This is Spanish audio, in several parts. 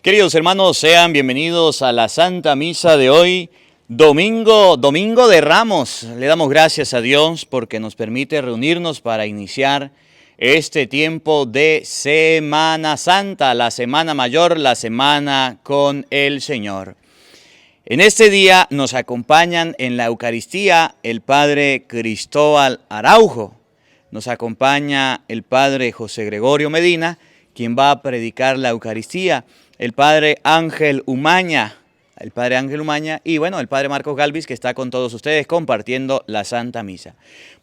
Queridos hermanos, sean bienvenidos a la Santa Misa de hoy, domingo de Ramos. Le damos gracias a Dios porque nos permite reunirnos para iniciar este tiempo de Semana Santa, la Semana Mayor, la Semana con el Señor. En este día nos acompañan en la Eucaristía el Padre Cristóbal Araujo, nos acompaña el Padre José Gregorio Medina, quien va a predicar la Eucaristía, el Padre Ángel Umaña, y bueno, el Padre Marcos Galvis, que está con todos ustedes compartiendo la Santa Misa.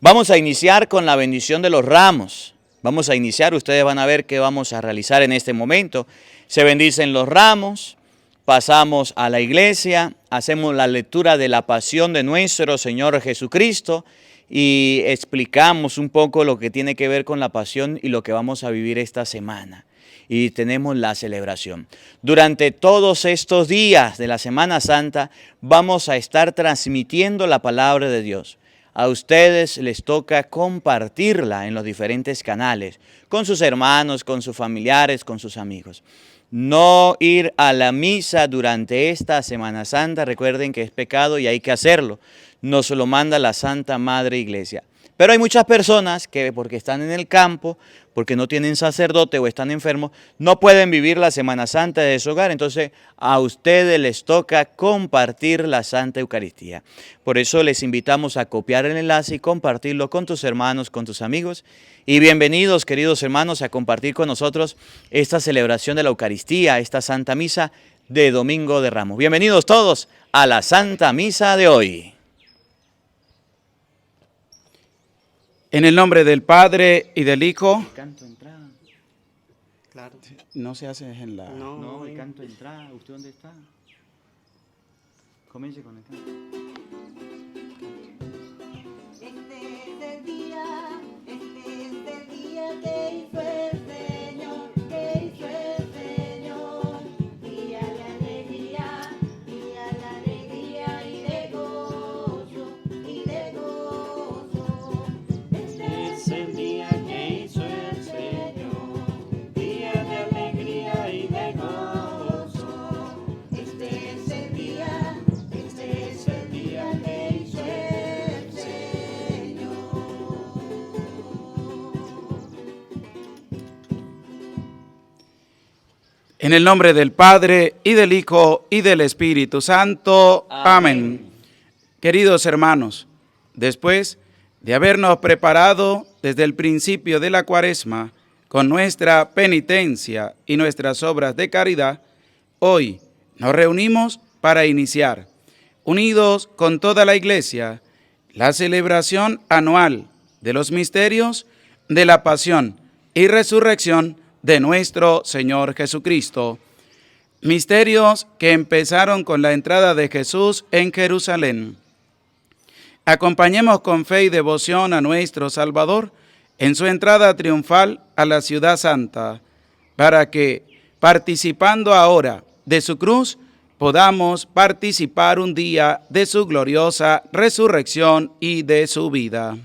Vamos a iniciar con la bendición de los ramos. Vamos a iniciar, ustedes van a ver qué vamos a realizar en este momento. Se bendicen los ramos, pasamos a la iglesia, hacemos la lectura de la pasión de nuestro Señor Jesucristo y explicamos un poco lo que tiene que ver con la pasión y lo que vamos a vivir esta semana. Y tenemos la celebración. Durante todos estos días de la Semana Santa vamos a estar transmitiendo la palabra de Dios. A ustedes les toca compartirla en los diferentes canales, con sus hermanos, con sus familiares, con sus amigos. No ir a la misa durante esta Semana Santa, recuerden que es pecado y hay que hacerlo. Nos lo manda la Santa Madre Iglesia. Pero hay muchas personas que porque están en el campo, porque no tienen sacerdote o están enfermos, no pueden vivir la Semana Santa de su hogar. Entonces a ustedes les toca compartir la Santa Eucaristía. Por eso les invitamos a copiar el enlace y compartirlo con tus hermanos, con tus amigos. Y bienvenidos, queridos hermanos, a compartir con nosotros esta celebración de la Eucaristía, esta Santa Misa de Domingo de Ramos. Bienvenidos todos a la Santa Misa de hoy. En el nombre del Padre y del Hijo. El canto de entrada. Claro. No se hace en la... No, el canto de entrada. ¿Usted dónde está? Comience con el canto. Este es el día que hizo el Señor, día de alegría y de gozo, Este es el día que hizo el Señor, día de alegría y de gozo. Este es el día que hizo el Señor. En el nombre del Padre y del Hijo y del Espíritu Santo. Amén. Queridos hermanos, después de habernos preparado desde el principio de la Cuaresma con nuestra penitencia y nuestras obras de caridad, hoy nos reunimos para iniciar, unidos con toda la Iglesia, la celebración anual de los misterios de la pasión y resurrección de nuestro Señor Jesucristo. Misterios que empezaron con la entrada de Jesús en Jerusalén. Acompañemos con fe y devoción a nuestro Salvador en su entrada triunfal a la ciudad santa, para que, participando ahora de su cruz, podamos participar un día de su gloriosa resurrección y de su vida.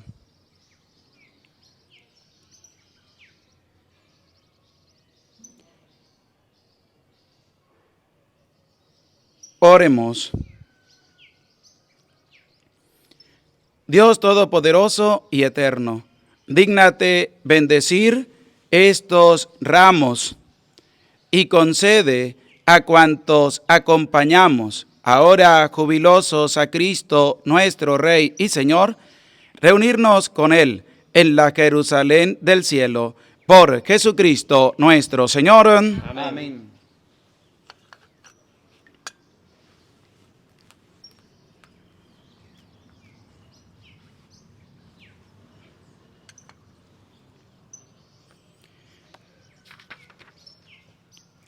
Oremos. Dios Todopoderoso y Eterno, dígnate bendecir estos ramos y concede a cuantos acompañamos ahora jubilosos a Cristo, nuestro Rey y Señor, reunirnos con Él en la Jerusalén del cielo, por Jesucristo nuestro Señor. Amén.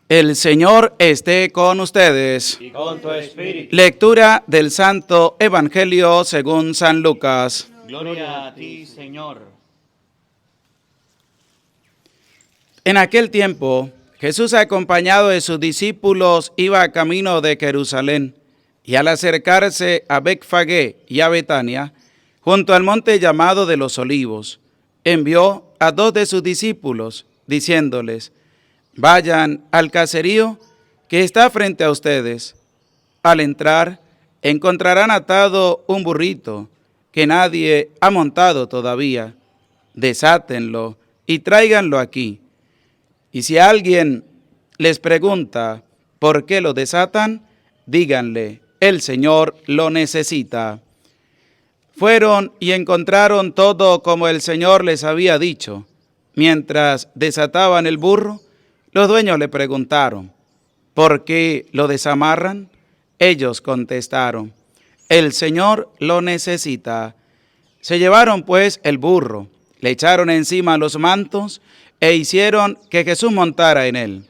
El Señor esté con ustedes. Y con tu espíritu. Lectura del Santo Evangelio según San Lucas. Gloria a ti, Señor. En aquel tiempo, Jesús, acompañado de sus discípulos, iba camino de Jerusalén, y al acercarse a Betfagé y a Betania, junto al monte llamado de los Olivos, envió a 2 de sus discípulos, diciéndoles: vayan al caserío que está frente a ustedes. Al entrar, encontrarán atado un burrito que nadie ha montado todavía. Desátenlo y tráiganlo aquí. Y si alguien les pregunta por qué lo desatan, díganle, el Señor lo necesita. Fueron y encontraron todo como el Señor les había dicho. Mientras desataban el burro, los dueños le preguntaron, ¿por qué lo desamarran? Ellos contestaron, el Señor lo necesita. Se llevaron pues el burro, le echaron encima los mantos e hicieron que Jesús montara en él.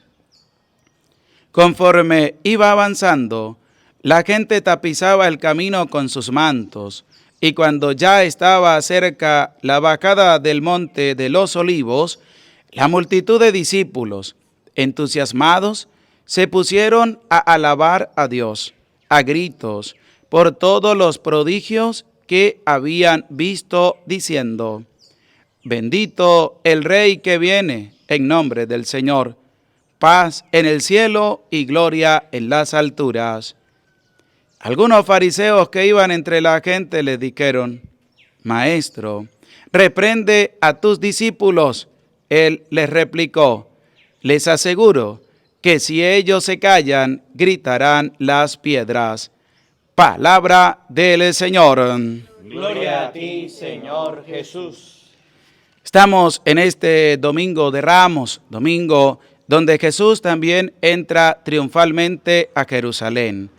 Conforme iba avanzando, la gente tapizaba el camino con sus mantos, y cuando ya estaba cerca la bajada del monte de los Olivos, la multitud de discípulos, entusiasmados, se pusieron a alabar a Dios, a gritos, por todos los prodigios que habían visto, diciendo, bendito el Rey que viene en nombre del Señor, paz en el cielo y gloria en las alturas. Algunos fariseos que iban entre la gente le dijeron, Maestro, reprende a tus discípulos. Él les replicó, les aseguro que si ellos se callan, gritarán las piedras. Palabra del Señor. Gloria a ti, Señor Jesús. Estamos en este Domingo de Ramos, domingo donde Jesús también entra triunfalmente a Jerusalén.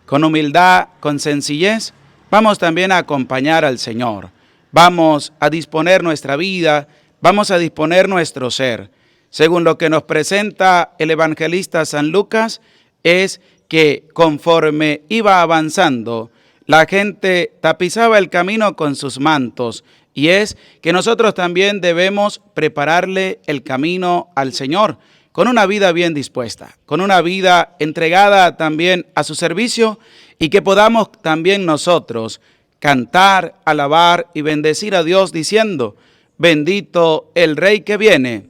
Con humildad, con sencillez, vamos también a acompañar al Señor. Vamos a disponer nuestra vida, vamos a disponer nuestro ser. Según lo que nos presenta el evangelista San Lucas, es que conforme iba avanzando, la gente tapizaba el camino con sus mantos, y es que nosotros también debemos prepararle el camino al Señor, con una vida bien dispuesta, con una vida entregada también a su servicio, y que podamos también nosotros cantar, alabar y bendecir a Dios diciendo, bendito el Rey que viene,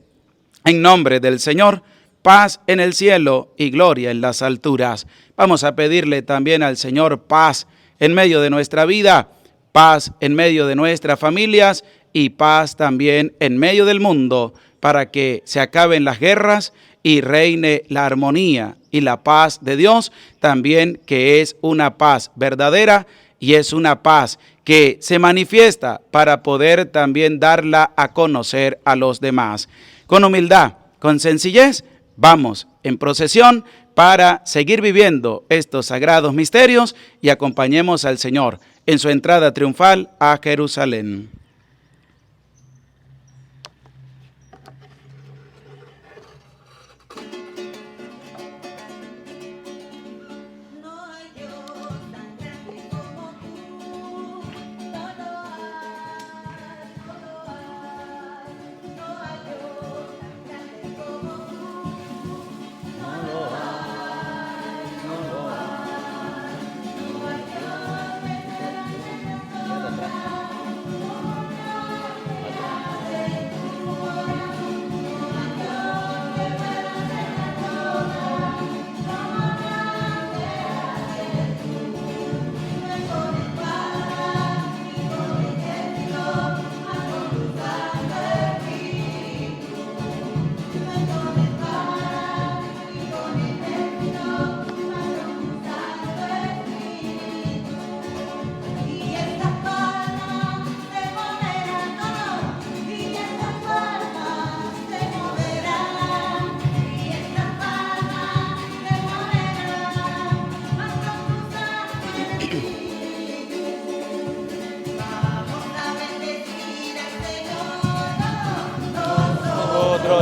en nombre del Señor, paz en el cielo y gloria en las alturas. Vamos a pedirle también al Señor paz en medio de nuestra vida, paz en medio de nuestras familias y paz también en medio del mundo, para que se acaben las guerras y reine la armonía y la paz de Dios, también que es una paz verdadera y es una paz que se manifiesta para poder también darla a conocer a los demás. Con humildad, con sencillez, vamos en procesión para seguir viviendo estos sagrados misterios y acompañemos al Señor en su entrada triunfal a Jerusalén.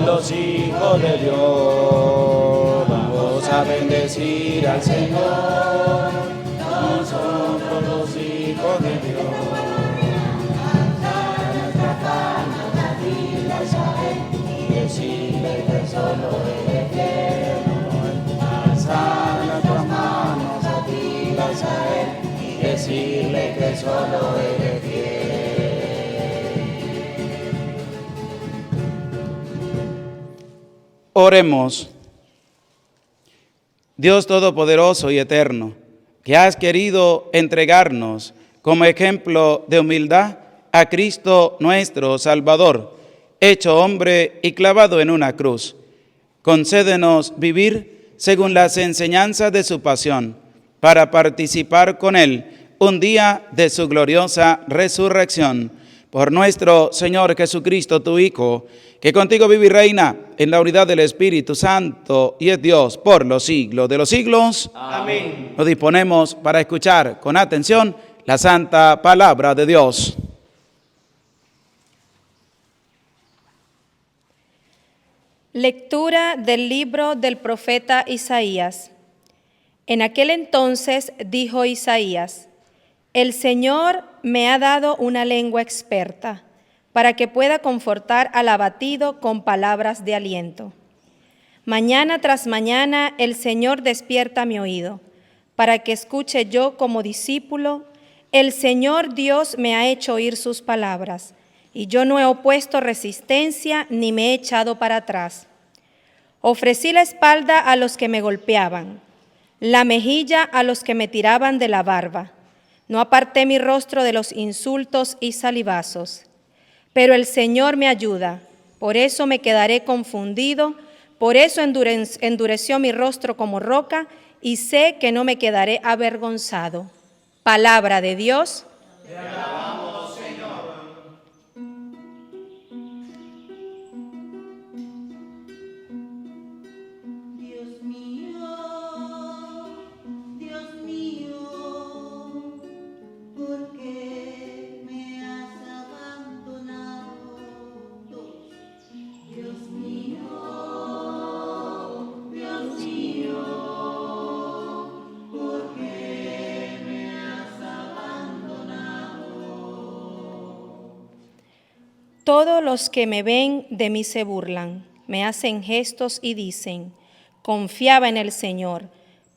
Los hijos de Dios, vamos a bendecir al Señor. Nosotros los hijos de Dios, a nuestra palma, dadilas a Él y decirle que solo Él es fiel. Alzar nuestras manos, dadilas a Él y decirle que solo Él es fiel. Oremos. Dios Todopoderoso y Eterno, que has querido entregarnos como ejemplo de humildad a Cristo nuestro Salvador, hecho hombre y clavado en una cruz. Concédenos vivir según las enseñanzas de su pasión, para participar con Él un día de su gloriosa resurrección. Por nuestro Señor Jesucristo, tu Hijo, que contigo vive y reina en la unidad del Espíritu Santo y es Dios por los siglos de los siglos. Amén. Nos disponemos para escuchar con atención la santa palabra de Dios. Lectura del libro del profeta Isaías. En aquel entonces dijo Isaías: El Señor me ha dado una lengua experta, para que pueda confortar al abatido con palabras de aliento. Mañana tras mañana el Señor despierta mi oído, para que escuche yo como discípulo. El Señor Dios me ha hecho oír sus palabras, y yo no he opuesto resistencia ni me he echado para atrás. Ofrecí la espalda a los que me golpeaban, la mejilla a los que me tiraban de la barba. No aparté mi rostro de los insultos y salivazos. Pero el Señor me ayuda, por eso me quedaré confundido, por eso endureció mi rostro como roca, y sé que no me quedaré avergonzado. Palabra de Dios. Te alabamos, Señor. Dios mío, ¿por qué me has abandonado? Dios mío, ¿por qué me has abandonado? Todos los que me ven de mí se burlan, me hacen gestos y dicen: confiaba en el Señor,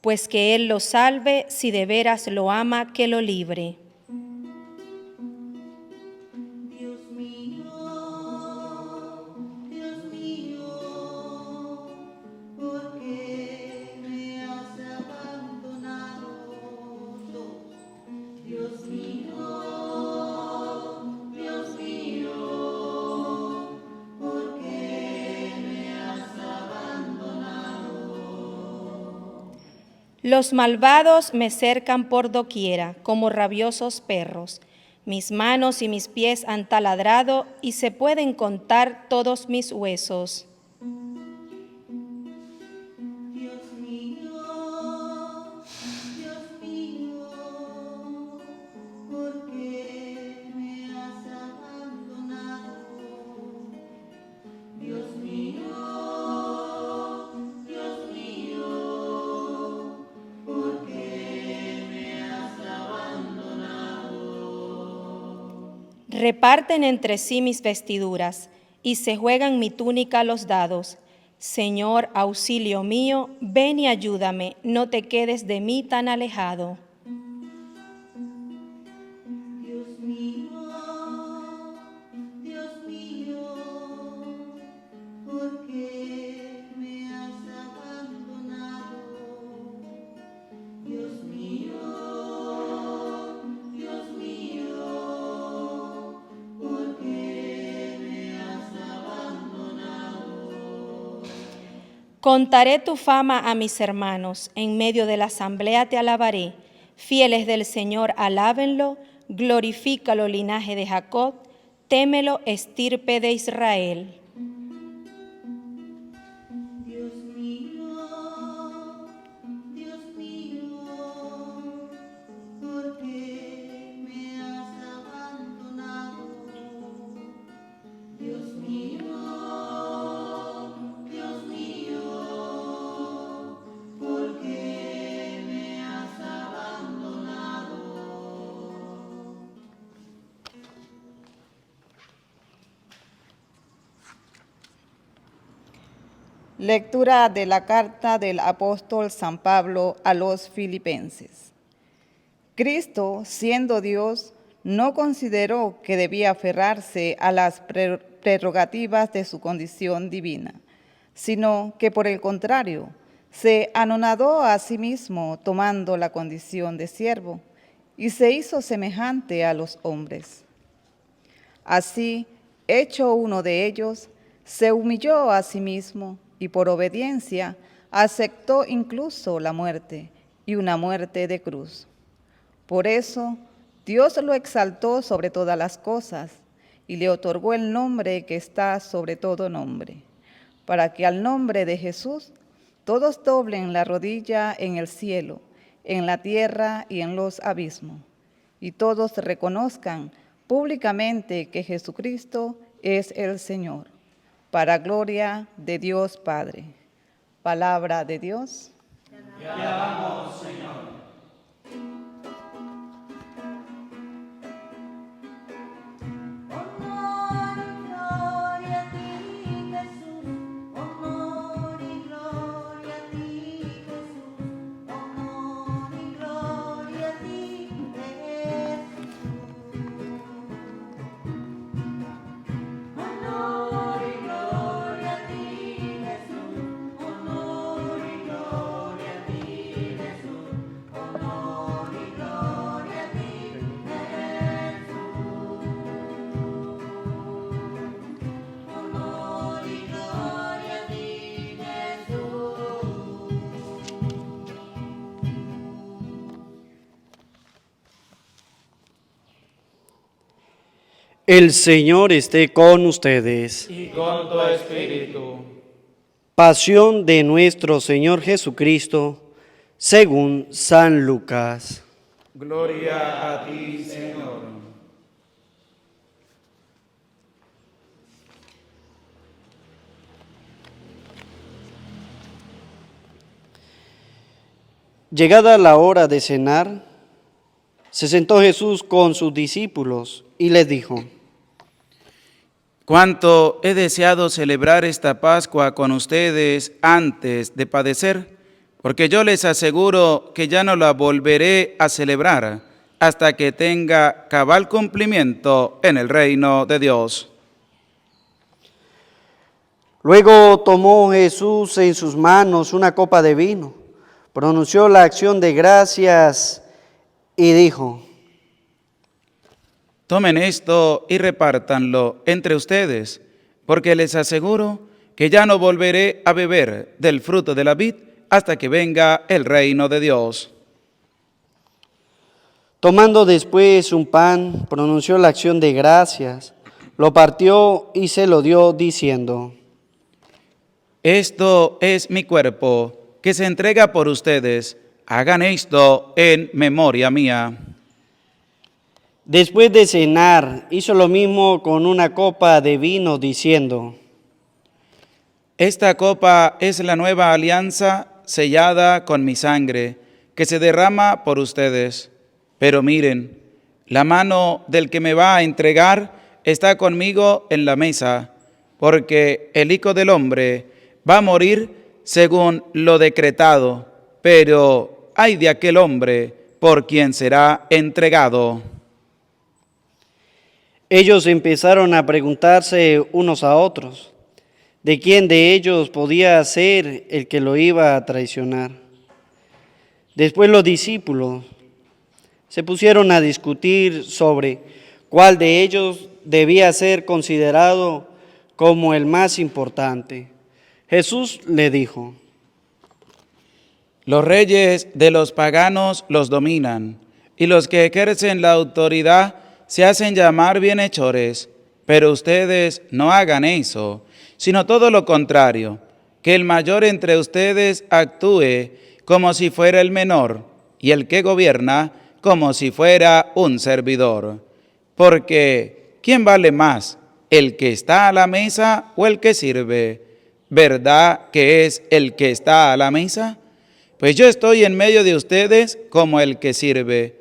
pues que Él lo salve, si de veras lo ama, que lo libre. Dios mío, ¿por qué me has abandonado? Dios mío, ¿por qué me has abandonado? Los malvados me cercan por doquiera, como rabiosos perros. Mis manos y mis pies han taladrado, y se pueden contar todos mis huesos. Dios mío, ¿por qué me has abandonado? Dios mío, ¿por qué me has abandonado? Reparten entre sí mis vestiduras, y se juegan mi túnica los dados. Señor, auxilio mío, ven y ayúdame, no te quedes de mí tan alejado. Dios mío, ¿por qué me has abandonado? Dios mío, ¿por qué me has abandonado? Contaré tu fama a mis hermanos, en medio de la asamblea te alabaré. Fieles del Señor, alábenlo, glorifícalo, linaje de Jacob, témelo, estirpe de Israel. Dios mío, ¿por qué me has abandonado? Dios mío, ¿por qué me has abandonado? Lectura de la carta del apóstol San Pablo a los Filipenses. Cristo, siendo Dios, no consideró que debía aferrarse a las prerrogativas de su condición divina, sino que por el contrario, se anonadó a sí mismo tomando la condición de siervo y se hizo semejante a los hombres. Así, hecho uno de ellos, se humilló a sí mismo y por obediencia aceptó incluso la muerte y una muerte de cruz. Por eso, Dios lo exaltó sobre todas las cosas y le otorgó el nombre que está sobre todo nombre, para que al nombre de Jesús todos doblen la rodilla en el cielo, en la tierra y en los abismos, y todos reconozcan públicamente que Jesucristo es el Señor, para gloria de Dios Padre. Palabra de Dios. Te alabamos, Señor. Honor y gloria a ti, Jesús. Honor y gloria a ti, Jesús. Honor y gloria a ti, Jesús. Honor y gloria a ti, Jesús. Honor y gloria a ti, Jesús. Honor y gloria a ti, Jesús. Honor y gloria a ti, Jesús. El Señor esté con ustedes. Y con tu espíritu. Pasión de nuestro Señor Jesucristo, según San Lucas. Gloria a ti, Señor. Llegada la hora de cenar, se sentó Jesús con sus discípulos y les dijo: Cuánto he deseado celebrar esta Pascua con ustedes antes de padecer, porque yo les aseguro que ya no la volveré a celebrar hasta que tenga cabal cumplimiento en el reino de Dios. Luego tomó Jesús en sus manos una copa de vino, pronunció la acción de gracias y dijo: Tomen esto y repártanlo entre ustedes, porque les aseguro que ya no volveré a beber del fruto de la vid hasta que venga el reino de Dios. Tomando después un pan, pronunció la acción de gracias, lo partió y se lo dio diciendo: Esto es mi cuerpo, que se entrega por ustedes. Hagan esto en memoria mía. Después de cenar, hizo lo mismo con una copa de vino, diciendo: Esta copa es la nueva alianza sellada con mi sangre, que se derrama por ustedes. Pero miren, la mano del que me va a entregar está conmigo en la mesa, porque el Hijo del Hombre va a morir según lo decretado, pero ay de aquel hombre por quien será entregado. Ellos empezaron a preguntarse unos a otros de quién de ellos podía ser el que lo iba a traicionar. Después los discípulos se pusieron a discutir sobre cuál de ellos debía ser considerado como el más importante. Jesús le dijo: Los reyes de los paganos los dominan, y los que ejercen la autoridad se hacen llamar bienhechores, pero ustedes no hagan eso, sino todo lo contrario, que el mayor entre ustedes actúe como si fuera el menor, y el que gobierna como si fuera un servidor. Porque, ¿quién vale más, el que está a la mesa o el que sirve? ¿Verdad que es el que está a la mesa? Pues yo estoy en medio de ustedes como el que sirve.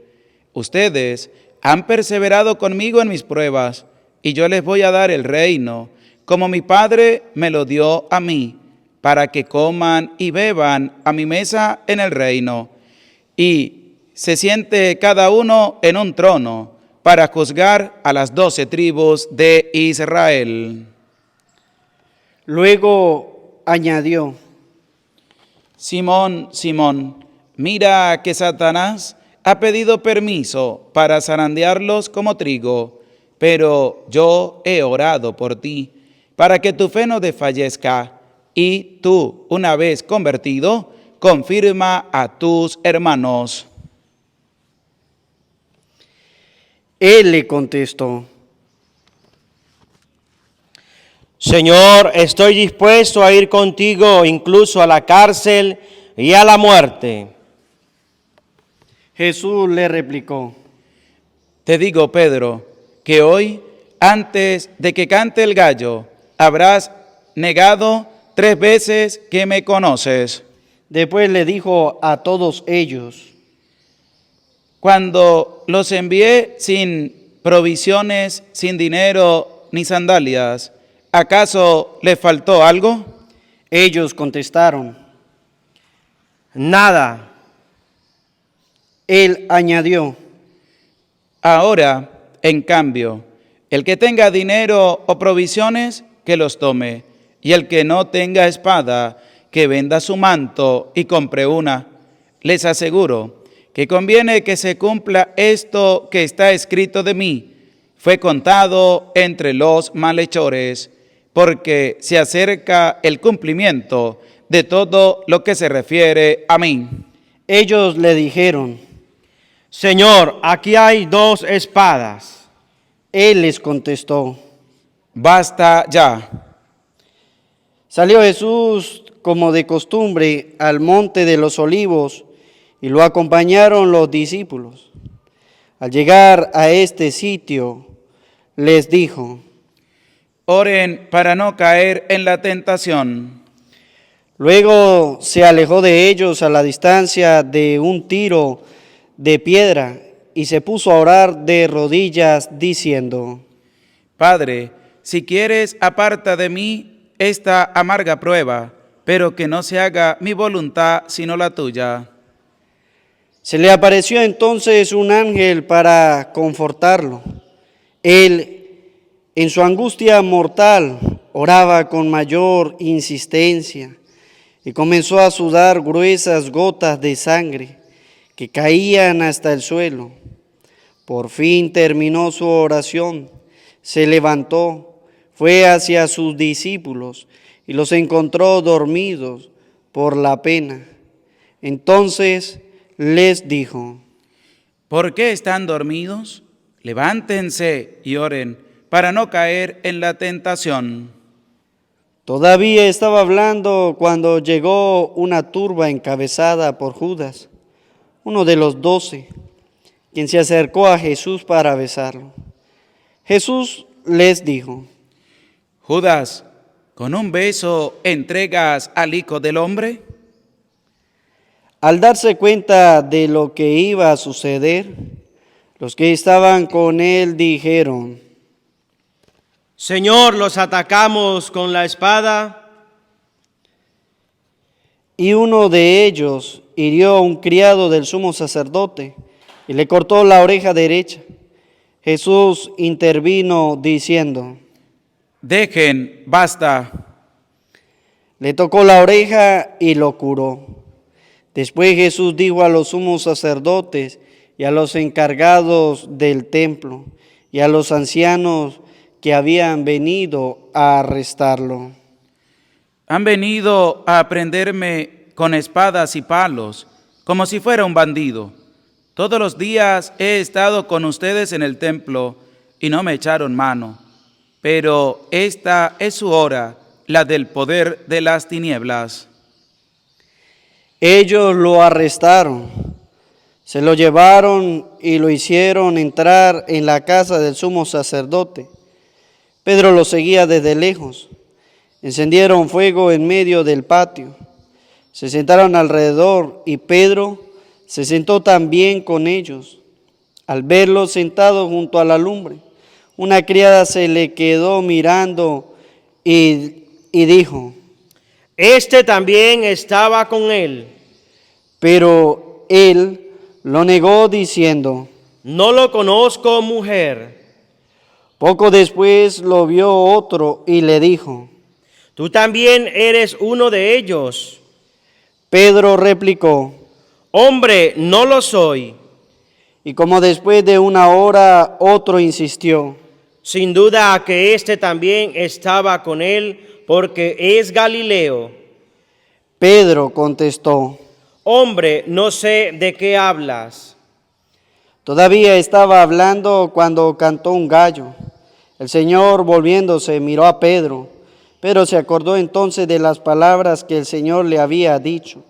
Ustedes han perseverado conmigo en mis pruebas, y yo les voy a dar el reino, como mi Padre me lo dio a mí, para que coman y beban a mi mesa en el reino. Y se siente cada uno en un trono, para juzgar a las 12 tribus de Israel. Luego añadió: Simón, Simón, mira que Satanás ha pedido permiso para zarandearlos como trigo, pero yo he orado por ti, para que tu fe no desfallezca, y tú, una vez convertido, confirma a tus hermanos. Él le contestó: Señor, estoy dispuesto a ir contigo incluso a la cárcel y a la muerte. Jesús le replicó: Te digo, Pedro, que hoy, antes de que cante el gallo, habrás negado 3 veces que me conoces. Después le dijo a todos ellos: Cuando los envié sin provisiones, sin dinero ni sandalias, ¿acaso les faltó algo? Ellos contestaron. Nada. Él añadió: Ahora, en cambio, el que tenga dinero o provisiones, que los tome, y el que no tenga espada, que venda su manto y compre una. Les aseguro que conviene que se cumpla esto que está escrito de mí. Fue contado entre los malhechores, porque se acerca el cumplimiento de todo lo que se refiere a mí. Ellos le dijeron. Señor, aquí hay 2 espadas. Él les contestó. Basta ya. Salió Jesús como de costumbre al monte de los olivos y lo acompañaron los discípulos. Al llegar a este sitio, les dijo: Oren para no caer en la tentación. Luego se alejó de ellos a la distancia de un tiro de piedra y se puso a orar de rodillas diciendo: Padre, si quieres, aparta de mí esta amarga prueba, pero que no se haga mi voluntad sino la tuya. Se le apareció entonces un ángel para confortarlo. Él, en su angustia mortal, oraba con mayor insistencia y comenzó a sudar gruesas gotas de sangre que caían hasta el suelo. Por fin terminó su oración, se levantó, fue hacia sus discípulos y los encontró dormidos por la pena. Entonces les dijo: ¿Por qué están dormidos? Levántense y oren para no caer en la tentación. Todavía estaba hablando cuando llegó una turba encabezada por Judas, uno de los 12, quien se acercó a Jesús para besarlo. Jesús les dijo: Judas, ¿con un beso entregas al Hijo del Hombre? Al darse cuenta de lo que iba a suceder, los que estaban con él dijeron: Señor, los atacamos con la espada. Y uno de ellos hirió a un criado del sumo sacerdote y le cortó la oreja derecha. Jesús intervino diciendo: Dejen, basta. Le tocó la oreja y lo curó. Después Jesús dijo a los sumos sacerdotes y a los encargados del templo y a los ancianos que habían venido a arrestarlo: Han venido a prenderme con espadas y palos, como si fuera un bandido. Todos los días he estado con ustedes en el templo y no me echaron mano. Pero esta es su hora, la del poder de las tinieblas. Ellos lo arrestaron, se lo llevaron y lo hicieron entrar en la casa del sumo sacerdote. Pedro lo seguía desde lejos. Encendieron fuego en medio del patio. Se sentaron alrededor y Pedro se sentó también con ellos. Al verlo sentado junto a la lumbre, una criada se le quedó mirando y dijo: Este también estaba con él. Pero él lo negó diciendo: No lo conozco, mujer. Poco después lo vio otro y le dijo: Tú también eres uno de ellos. Pedro replicó, Hombre, no lo soy. y como después de una hora otro insistió, Sin duda que éste también estaba con él, porque es Galileo. Pedro contestó, Hombre, no sé de qué hablas. todavía estaba hablando cuando cantó un gallo. El Señor, volviéndose, miró a Pedro, pero se acordó entonces de las palabras que el Señor le había dicho.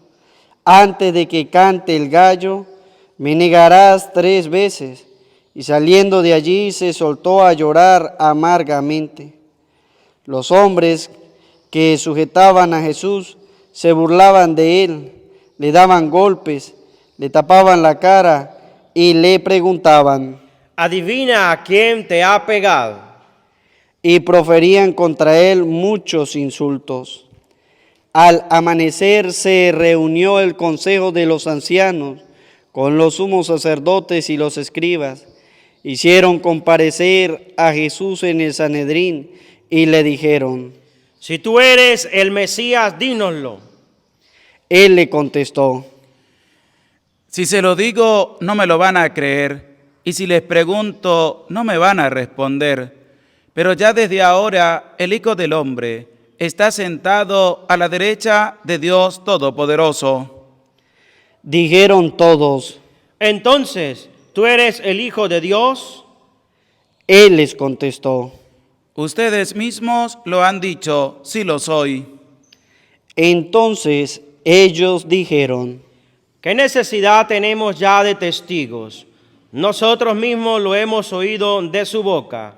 Antes de que cante el gallo, me negarás 3 veces. Y saliendo de allí se soltó a llorar amargamente. Los hombres que sujetaban a Jesús se burlaban de él, le daban golpes, le tapaban la cara y le preguntaban, Adivina a quién te ha pegado. y proferían contra él muchos insultos. Al amanecer se reunió el consejo de los ancianos con los sumos sacerdotes y los escribas. Hicieron comparecer a Jesús en el Sanedrín y le dijeron, Si tú eres el Mesías, dínoslo. Él le contestó, Si se lo digo, no me lo van a creer, y si les pregunto, no me van a responder. Pero ya desde ahora el Hijo del Hombre está sentado a la derecha de Dios Todopoderoso. dijeron todos. Entonces, ¿tú eres el Hijo de Dios? Él les contestó. Ustedes mismos lo han dicho, sí lo soy. Entonces ellos dijeron, ¿Qué necesidad tenemos ya de testigos? Nosotros mismos lo hemos oído de su boca.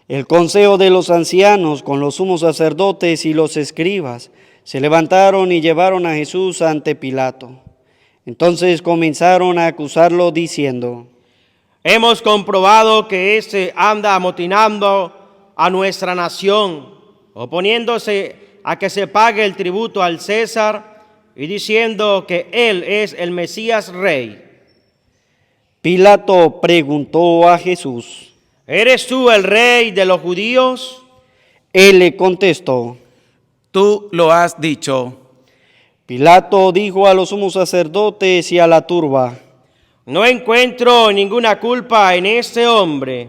el consejo de los ancianos con los sumos sacerdotes y los escribas se levantaron y llevaron a Jesús ante Pilato. Entonces comenzaron a acusarlo diciendo, Hemos comprobado que éste anda amotinando a nuestra nación, oponiéndose a que se pague el tributo al César y diciendo que él es el Mesías Rey. Pilato preguntó a Jesús. ¿Eres tú el Rey de los judíos? Él le contestó. Tú lo has dicho. Pilato dijo a los sumos sacerdotes y a la turba, No encuentro ninguna culpa en este hombre.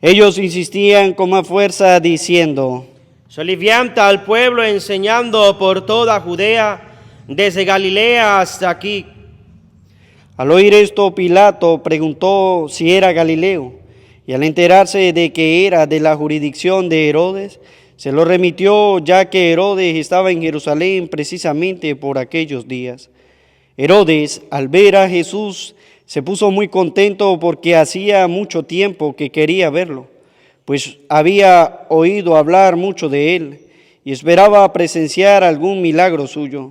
ellos insistían con más fuerza diciendo, Solivianta al pueblo enseñando por toda Judea, desde Galilea hasta aquí. al oír esto, Pilato preguntó si era Galileo, y al enterarse de que era de la jurisdicción de Herodes, se lo remitió, ya que Herodes estaba en Jerusalén precisamente por aquellos días. Herodes, al ver a Jesús, se puso muy contento porque hacía mucho tiempo que quería verlo, pues había oído hablar mucho de él y esperaba presenciar algún milagro suyo.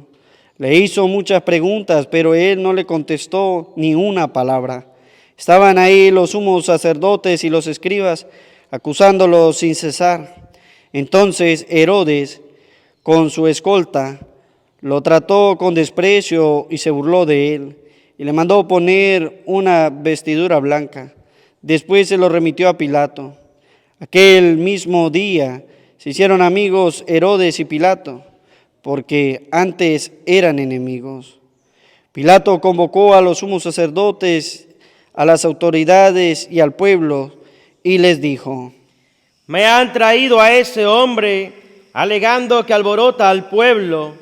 Le hizo muchas preguntas, pero él no le contestó ni una palabra. Estaban ahí los sumos sacerdotes y los escribas acusándolo sin cesar. Entonces Herodes, con su escolta, lo trató con desprecio y se burló de él, y le mandó poner una vestidura blanca. Después se lo remitió a Pilato. Aquel mismo día se hicieron amigos Herodes y Pilato, porque antes eran enemigos. Pilato convocó a los sumos sacerdotes, a las autoridades y al pueblo, y les dijo, Me han traído a ese hombre alegando que alborota al pueblo,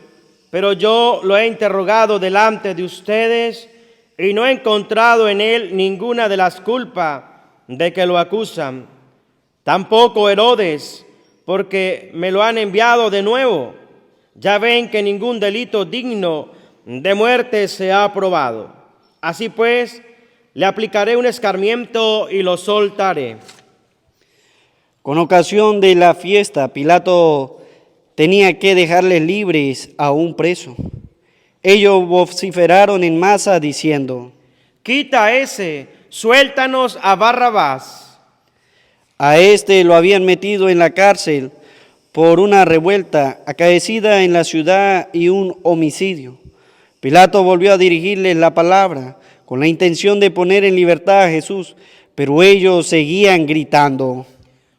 pero yo lo he interrogado delante de ustedes y no he encontrado en él ninguna de las culpas de que lo acusan. Tampoco Herodes, porque me lo han enviado de nuevo. Ya ven que ningún delito digno de muerte se ha probado. Así pues, le aplicaré un escarmiento y lo soltaré. con ocasión de la fiesta, Pilato tenía que dejarles libres a un preso. Ellos vociferaron en masa diciendo, Quita a ese, suéltanos a Barrabás. a este lo habían metido en la cárcel por una revuelta acaecida en la ciudad y un homicidio. Pilato volvió a dirigirles la palabra con la intención de poner en libertad a Jesús, pero ellos seguían gritando.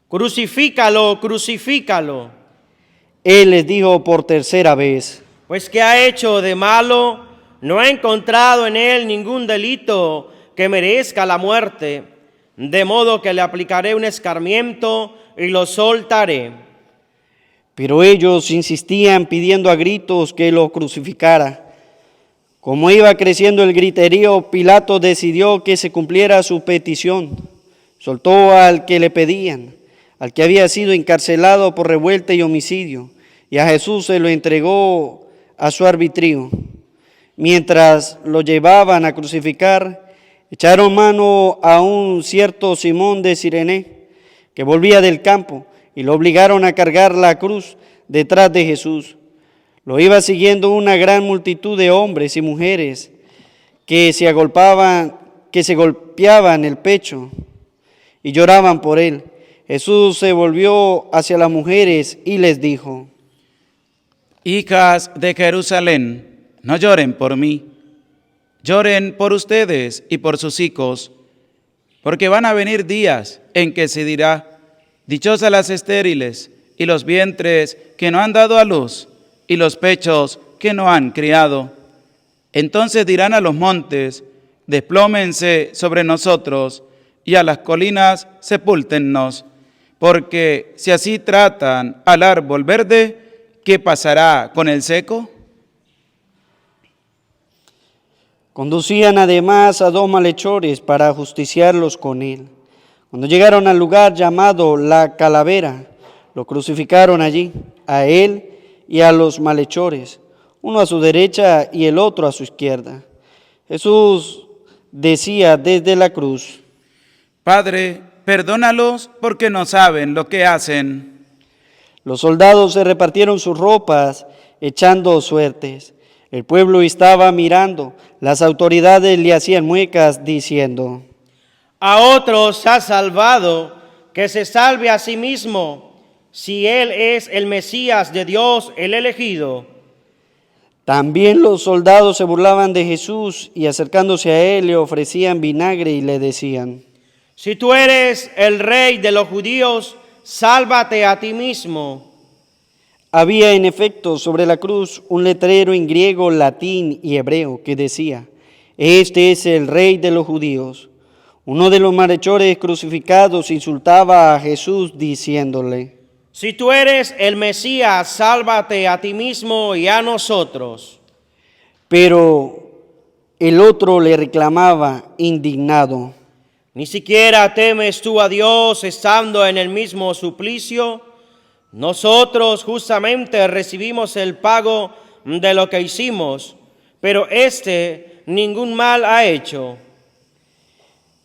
Crucifícalo, crucifícalo. Él les dijo por tercera vez, Pues ¿qué ha hecho de malo? No he encontrado en él ningún delito que merezca la muerte, de modo que le aplicaré un escarmiento y lo soltaré. Pero ellos insistían pidiendo a gritos que lo crucificara. Como iba creciendo el griterío, Pilato decidió que se cumpliera su petición. Soltó al que le pedían, al que había sido encarcelado por revuelta y homicidio, y a Jesús se lo entregó a su arbitrio. Mientras lo llevaban a crucificar, echaron mano a un cierto Simón de Cirene, que volvía del campo, y lo obligaron a cargar la cruz detrás de Jesús. Lo iba siguiendo una gran multitud de hombres y mujeres que se golpeaban el pecho y lloraban por él. Jesús se volvió hacia las mujeres y les dijo: Hijas de Jerusalén, no lloren por mí, lloren por ustedes y por sus hijos, porque van a venir días en que se dirá: dichosas las estériles y los vientres que no han dado a luz y los pechos que no han criado. Entonces dirán a los montes: desplómense sobre nosotros, y a las colinas: sepúltennos, porque si así tratan al árbol verde, ¿qué pasará con el seco? Conducían además a 2 malhechores para ajusticiarlos con él. Cuando llegaron al lugar llamado La Calavera, lo crucificaron allí, a él y a los malhechores, uno a su derecha y el otro a su izquierda. Jesús decía desde la cruz: Padre, perdónalos porque no saben lo que hacen. Los soldados se repartieron sus ropas, echando suertes. El pueblo estaba mirando. Las autoridades le hacían muecas, diciendo: A otros ha salvado, que se salve a sí mismo, si él es el Mesías de Dios, el elegido. También los soldados se burlaban de Jesús y acercándose a él le ofrecían vinagre y le decían: Si tú eres el rey de los judíos, sálvate a ti mismo. Había en efecto sobre la cruz un letrero en griego, latín y hebreo que decía: Este es el rey de los judíos. Uno de los malhechores crucificados insultaba a Jesús diciéndole: Si tú eres el Mesías, sálvate a ti mismo y a nosotros. Pero el otro le reclamaba indignado: ¿Ni siquiera temes tú a Dios estando en el mismo suplicio? Nosotros justamente recibimos el pago de lo que hicimos, pero éste ningún mal ha hecho.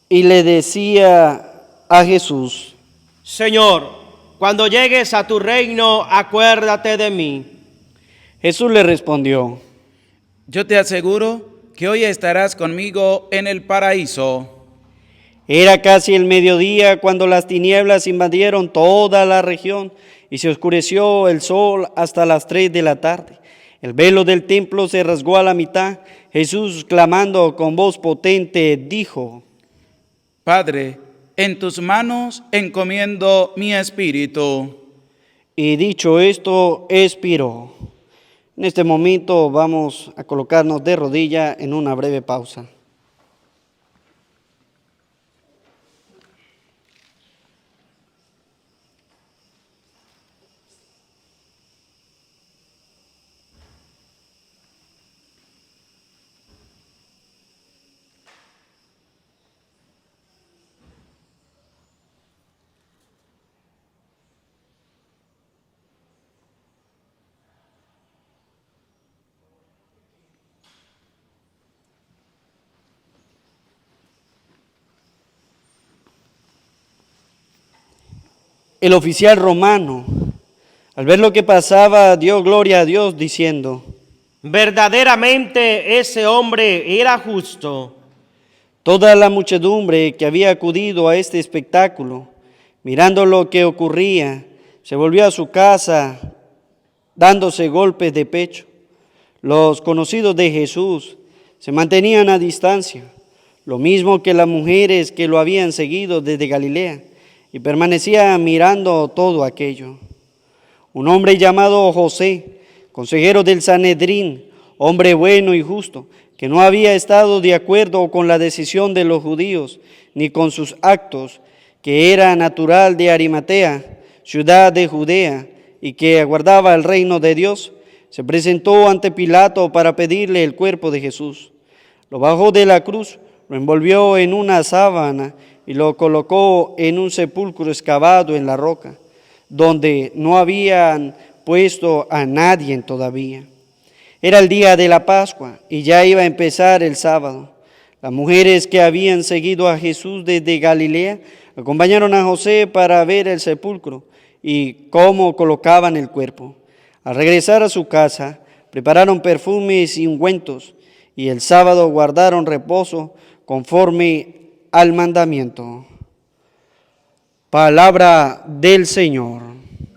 Y le decía a Jesús: Señor, cuando llegues a tu reino, acuérdate de mí. Jesús le respondió: Yo te aseguro que hoy estarás conmigo en el paraíso. Era casi el mediodía cuando las tinieblas invadieron toda la región y se oscureció el sol hasta las 3 de la tarde. El velo del templo se rasgó a la mitad. Jesús, clamando con voz potente, dijo: Padre, en tus manos encomiendo mi espíritu. Y dicho esto, expiró. En este momento vamos a colocarnos de rodilla en una breve pausa. El oficial romano, al ver lo que pasaba, dio gloria a Dios diciendo: Verdaderamente ese hombre era justo. Toda la muchedumbre que había acudido a este espectáculo, mirando lo que ocurría, se volvió a su casa dándose golpes de pecho. Los conocidos de Jesús se mantenían a distancia, lo mismo que las mujeres que lo habían seguido desde Galilea, y permanecían mirando todo aquello. Un hombre llamado José, consejero del Sanedrín, hombre bueno y justo, que no había estado de acuerdo con la decisión de los judíos, ni con sus actos, que era natural de Arimatea, ciudad de Judea, y que aguardaba el reino de Dios, se presentó ante Pilato para pedirle el cuerpo de Jesús. Lo bajó de la cruz, lo envolvió en una sábana y lo colocó en un sepulcro excavado en la roca, donde no habían puesto a nadie todavía. Era el día de la Pascua y ya iba a empezar el sábado. Las mujeres que habían seguido a Jesús desde Galilea acompañaron a José para ver el sepulcro y cómo colocaban el cuerpo. Al regresar a su casa, prepararon perfumes y ungüentos, y el sábado guardaron reposo conforme al mandamiento. Palabra del Señor.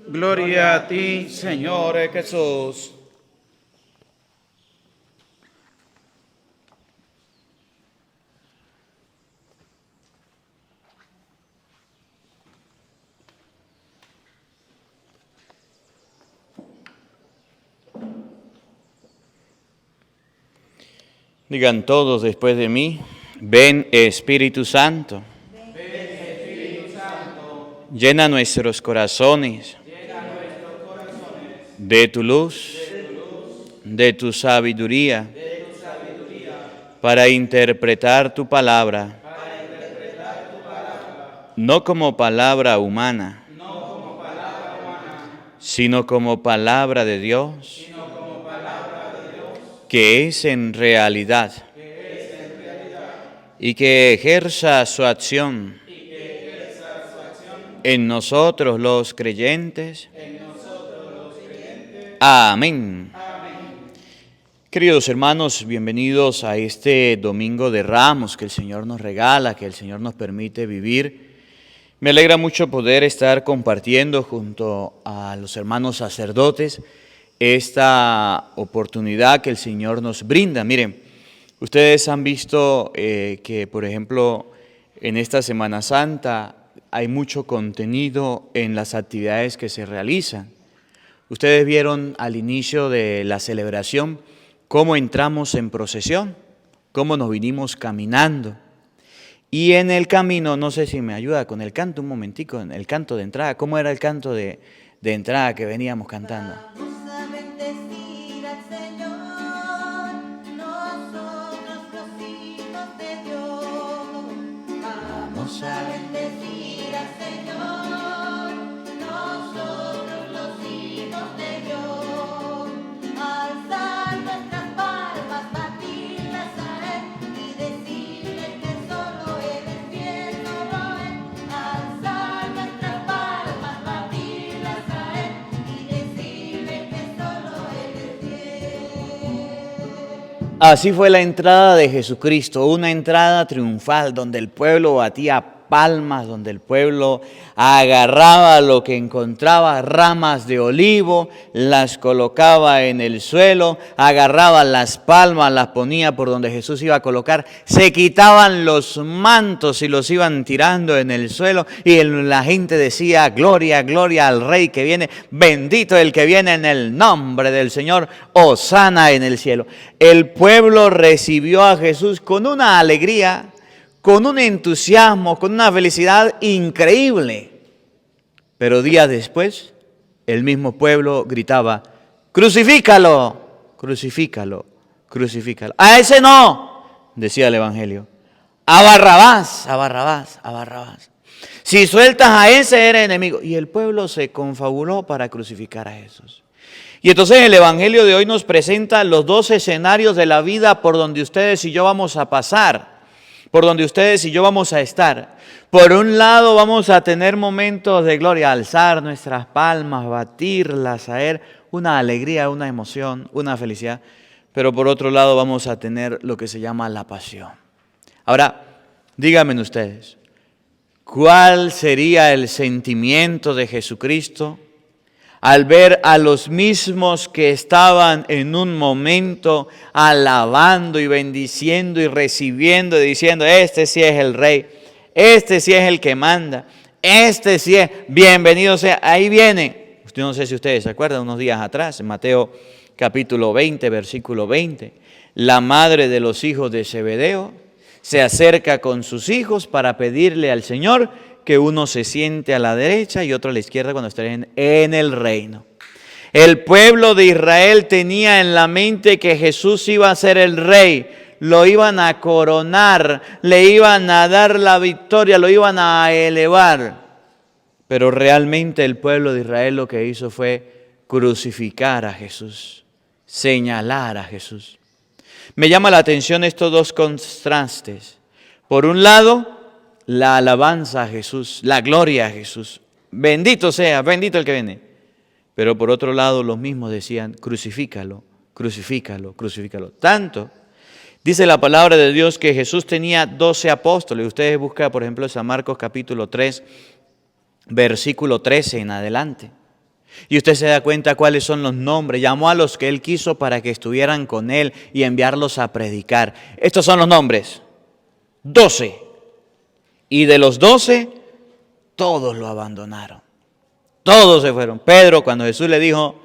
Gloria a ti, Señor Jesús. Digan todos después de mí, ven Espíritu Santo. Llena nuestros corazones de tu luz, de tu sabiduría, para interpretar tu palabra, no como palabra humana, sino como palabra de Dios, que es en realidad, y que ejerza su acción en nosotros los creyentes. Amén. Queridos hermanos, bienvenidos a este Domingo de Ramos que el Señor nos regala, que el Señor nos permite vivir. Me alegra mucho poder estar compartiendo junto a los hermanos sacerdotes esta oportunidad que el Señor nos brinda. Miren, ustedes han visto que, por ejemplo, en esta Semana Santa hay mucho contenido en las actividades que se realizan. Ustedes vieron al inicio de la celebración cómo entramos en procesión, cómo nos vinimos caminando. Y en el camino, no sé si me ayuda con el canto un momentico, en el canto de entrada. ¿Cómo era el canto de entrada que veníamos cantando? Vamos a bendecir al Señor, nosotros los hijos de Dios. Vamos a bendecir al Señor, nosotros los hijos de Dios. Alzar nuestras palmas, batirlas a Él y decirle que solo Él es fiel, solo Él. Alzar nuestras palmas, batirlas a Él y decirle que solo Él es fiel. Así fue la entrada de Jesucristo, una entrada triunfal donde el pueblo batía palmas, donde el pueblo agarraba lo que encontraba, ramas de olivo, las colocaba en el suelo, agarraba las palmas, las ponía por donde Jesús iba a colocar, se quitaban los mantos y los iban tirando en el suelo y la gente decía, gloria, gloria al Rey que viene, bendito el que viene en el nombre del Señor, hosana en el cielo. El pueblo recibió a Jesús con una alegría, con un entusiasmo, con una felicidad increíble. Pero días después, el mismo pueblo gritaba, crucifícalo, crucifícalo, crucifícalo. A ese no, decía el Evangelio. A Barrabás, a Barrabás, a Barrabás. Si sueltas a ese, eres enemigo. Y el pueblo se confabuló para crucificar a Jesús. Y entonces el Evangelio de hoy nos presenta los dos escenarios de la vida por donde ustedes y yo vamos a pasar, por donde ustedes y yo vamos a estar. Por un lado vamos a tener momentos de gloria, alzar nuestras palmas, batirlas a Él, una alegría, una emoción, una felicidad. Pero por otro lado vamos a tener lo que se llama la pasión. Ahora, díganme ustedes, ¿cuál sería el sentimiento de Jesucristo al ver a los mismos que estaban en un momento alabando y bendiciendo y recibiendo y diciendo, este sí es el Rey, este sí es el que manda, este sí es, bienvenido sea, ahí viene? Yo no sé si ustedes se acuerdan, unos días atrás, en Mateo capítulo 20, versículo 20. La madre de los hijos de Zebedeo se acerca con sus hijos para pedirle al Señor que uno se siente a la derecha y otro a la izquierda cuando estén en el reino. El pueblo de Israel tenía en la mente que Jesús iba a ser el rey, lo iban a coronar, le iban a dar la victoria, lo iban a elevar. Pero realmente el pueblo de Israel lo que hizo fue crucificar a Jesús, señalar a Jesús. Me llama la atención estos dos contrastes. Por un lado, la alabanza a Jesús, la gloria a Jesús. Bendito sea, bendito el que viene. Pero por otro lado, los mismos decían, crucifícalo, crucifícalo, crucifícalo. Tanto, dice la palabra de Dios que Jesús tenía 12 apóstoles. Ustedes buscan, por ejemplo, San Marcos capítulo 3, versículo 13 en adelante. Y usted se da cuenta cuáles son los nombres. Llamó a los que él quiso para que estuvieran con él y enviarlos a predicar. Estos son los nombres. 12. Y de los 12, todos lo abandonaron. Todos se fueron. Pedro, cuando Jesús le dijo,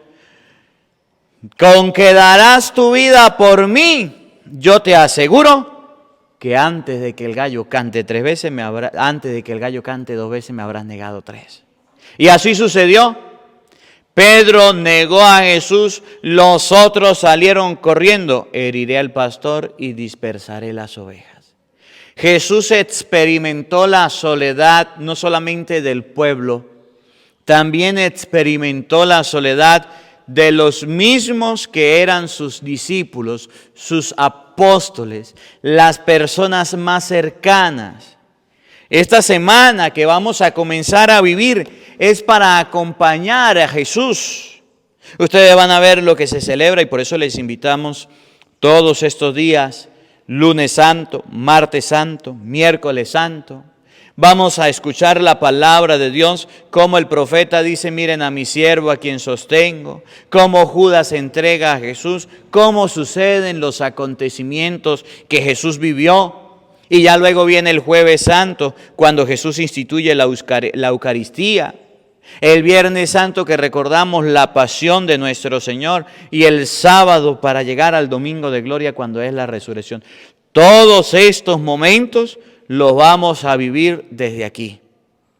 con que darás tu vida por mí, yo te aseguro que antes de que el gallo cante 3 veces, antes de que el gallo cante 2 veces, me habrás negado 3. Y así sucedió. Pedro negó a Jesús, los otros salieron corriendo. Heriré al pastor y dispersaré las ovejas. Jesús experimentó la soledad no solamente del pueblo, también experimentó la soledad de los mismos que eran sus discípulos, sus apóstoles, las personas más cercanas. Esta semana que vamos a comenzar a vivir es para acompañar a Jesús. Ustedes van a ver lo que se celebra y por eso les invitamos todos estos días, lunes santo, martes santo, miércoles santo. Vamos a escuchar la palabra de Dios, como el profeta dice, miren a mi siervo a quien sostengo, cómo Judas entrega a Jesús, cómo suceden los acontecimientos que Jesús vivió. Y ya luego viene el jueves santo, cuando Jesús instituye la Eucaristía. El viernes santo que recordamos la pasión de nuestro Señor. Y el sábado para llegar al domingo de gloria cuando es la resurrección. Todos estos momentos los vamos a vivir desde aquí,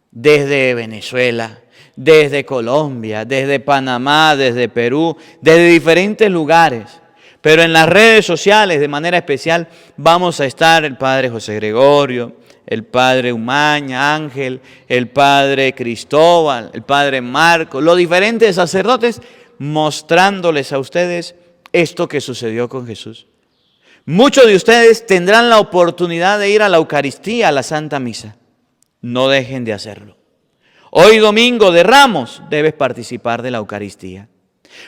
desde Venezuela, desde Colombia, desde Panamá, desde Perú, desde diferentes lugares. Pero en las redes sociales, de manera especial, vamos a estar el Padre José Gregorio, el Padre Umaña, Ángel, el Padre Cristóbal, el Padre Marco, los diferentes sacerdotes, mostrándoles a ustedes esto que sucedió con Jesús. Muchos de ustedes tendrán la oportunidad de ir a la Eucaristía, a la Santa Misa. No dejen de hacerlo. Hoy domingo de Ramos debes participar de la Eucaristía.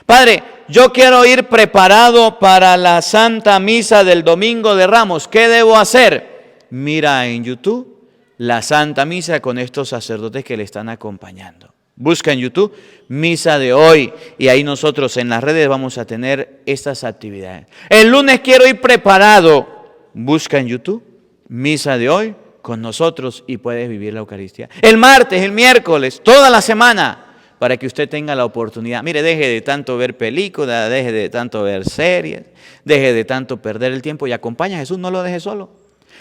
Padre, yo quiero ir preparado para la Santa Misa del domingo de Ramos. ¿Qué debo hacer? Mira en YouTube la Santa Misa con estos sacerdotes que le están acompañando. Busca en YouTube Misa de hoy y ahí nosotros en las redes vamos a tener estas actividades. El lunes quiero ir preparado. Busca en YouTube Misa de hoy con nosotros y puedes vivir la Eucaristía. El martes, el miércoles, toda la semana para que usted tenga la oportunidad. Mire, deje de tanto ver películas, deje de tanto ver series, deje de tanto perder el tiempo y acompaña a Jesús, no lo deje solo.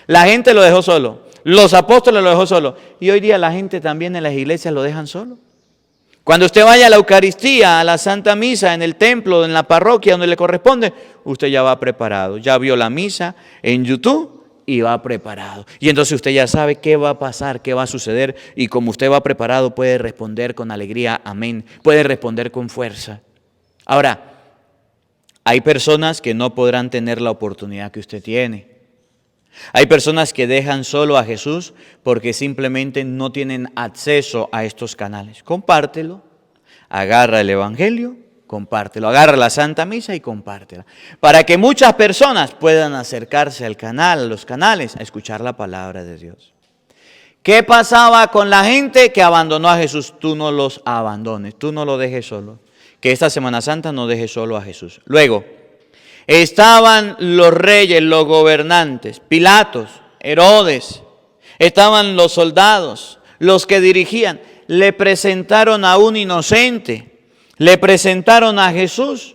La gente lo dejó solo, los apóstoles lo dejó solo y hoy día la gente también en las iglesias lo dejan solo. Cuando usted vaya a la Eucaristía, a la Santa Misa, en el templo, en la parroquia, donde le corresponde, usted ya va preparado. Ya vio la misa en YouTube y va preparado. Y entonces usted ya sabe qué va a pasar, qué va a suceder. Y como usted va preparado, puede responder con alegría, amén. Puede responder con fuerza. Ahora, hay personas que no podrán tener la oportunidad que usted tiene. Hay personas que dejan solo a Jesús porque simplemente no tienen acceso a estos canales. Compártelo, agarra el Evangelio, compártelo, agarra la Santa Misa y compártela. Para que muchas personas puedan acercarse al canal, a los canales, a escuchar la palabra de Dios. ¿Qué pasaba con la gente que abandonó a Jesús? Tú no los abandones, tú no lo dejes solo. Que esta Semana Santa no dejes solo a Jesús. Luego, estaban los reyes, los gobernantes, Pilatos, Herodes, estaban los soldados, los que dirigían, le presentaron a un inocente, le presentaron a Jesús.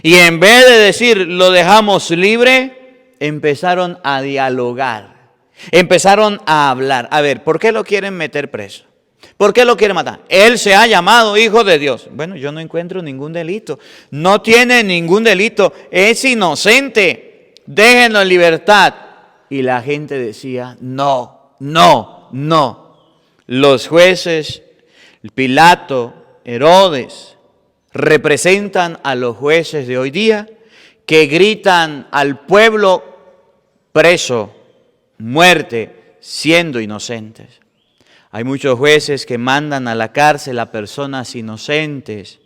Y en vez de decir, lo dejamos libre, empezaron a dialogar. Empezaron a hablar. A ver, ¿por qué lo quieren meter preso? ¿Por qué lo quieren matar? Él se ha llamado Hijo de Dios. Bueno, yo no encuentro ningún delito. No tiene ningún delito. Es inocente. Déjenlo en libertad. Y la gente decía, no, no, no. Los jueces, Pilato, Herodes, representan a los jueces de hoy día que gritan al pueblo preso, muerte, siendo inocentes. Hay muchos jueces que mandan a la cárcel a personas inocentes.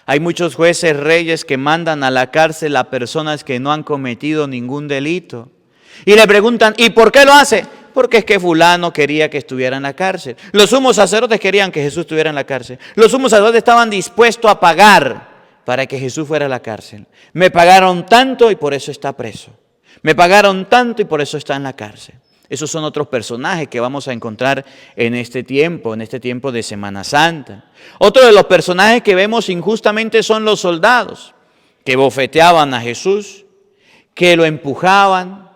Hay muchos jueces reyes que mandan a la cárcel a personas que no han cometido ningún delito. Y le preguntan, ¿y por qué lo hace? Porque es que fulano quería que estuviera en la cárcel. Los sumos sacerdotes querían que Jesús estuviera en la cárcel. Los sumos sacerdotes estaban dispuestos a pagar para que Jesús fuera a la cárcel. Me pagaron tanto y por eso está preso. Me pagaron tanto y por eso está en la cárcel. Esos son otros personajes que vamos a encontrar en este tiempo de Semana Santa. Otro de los personajes que vemos injustamente son los soldados, que bofeteaban a Jesús, que lo empujaban.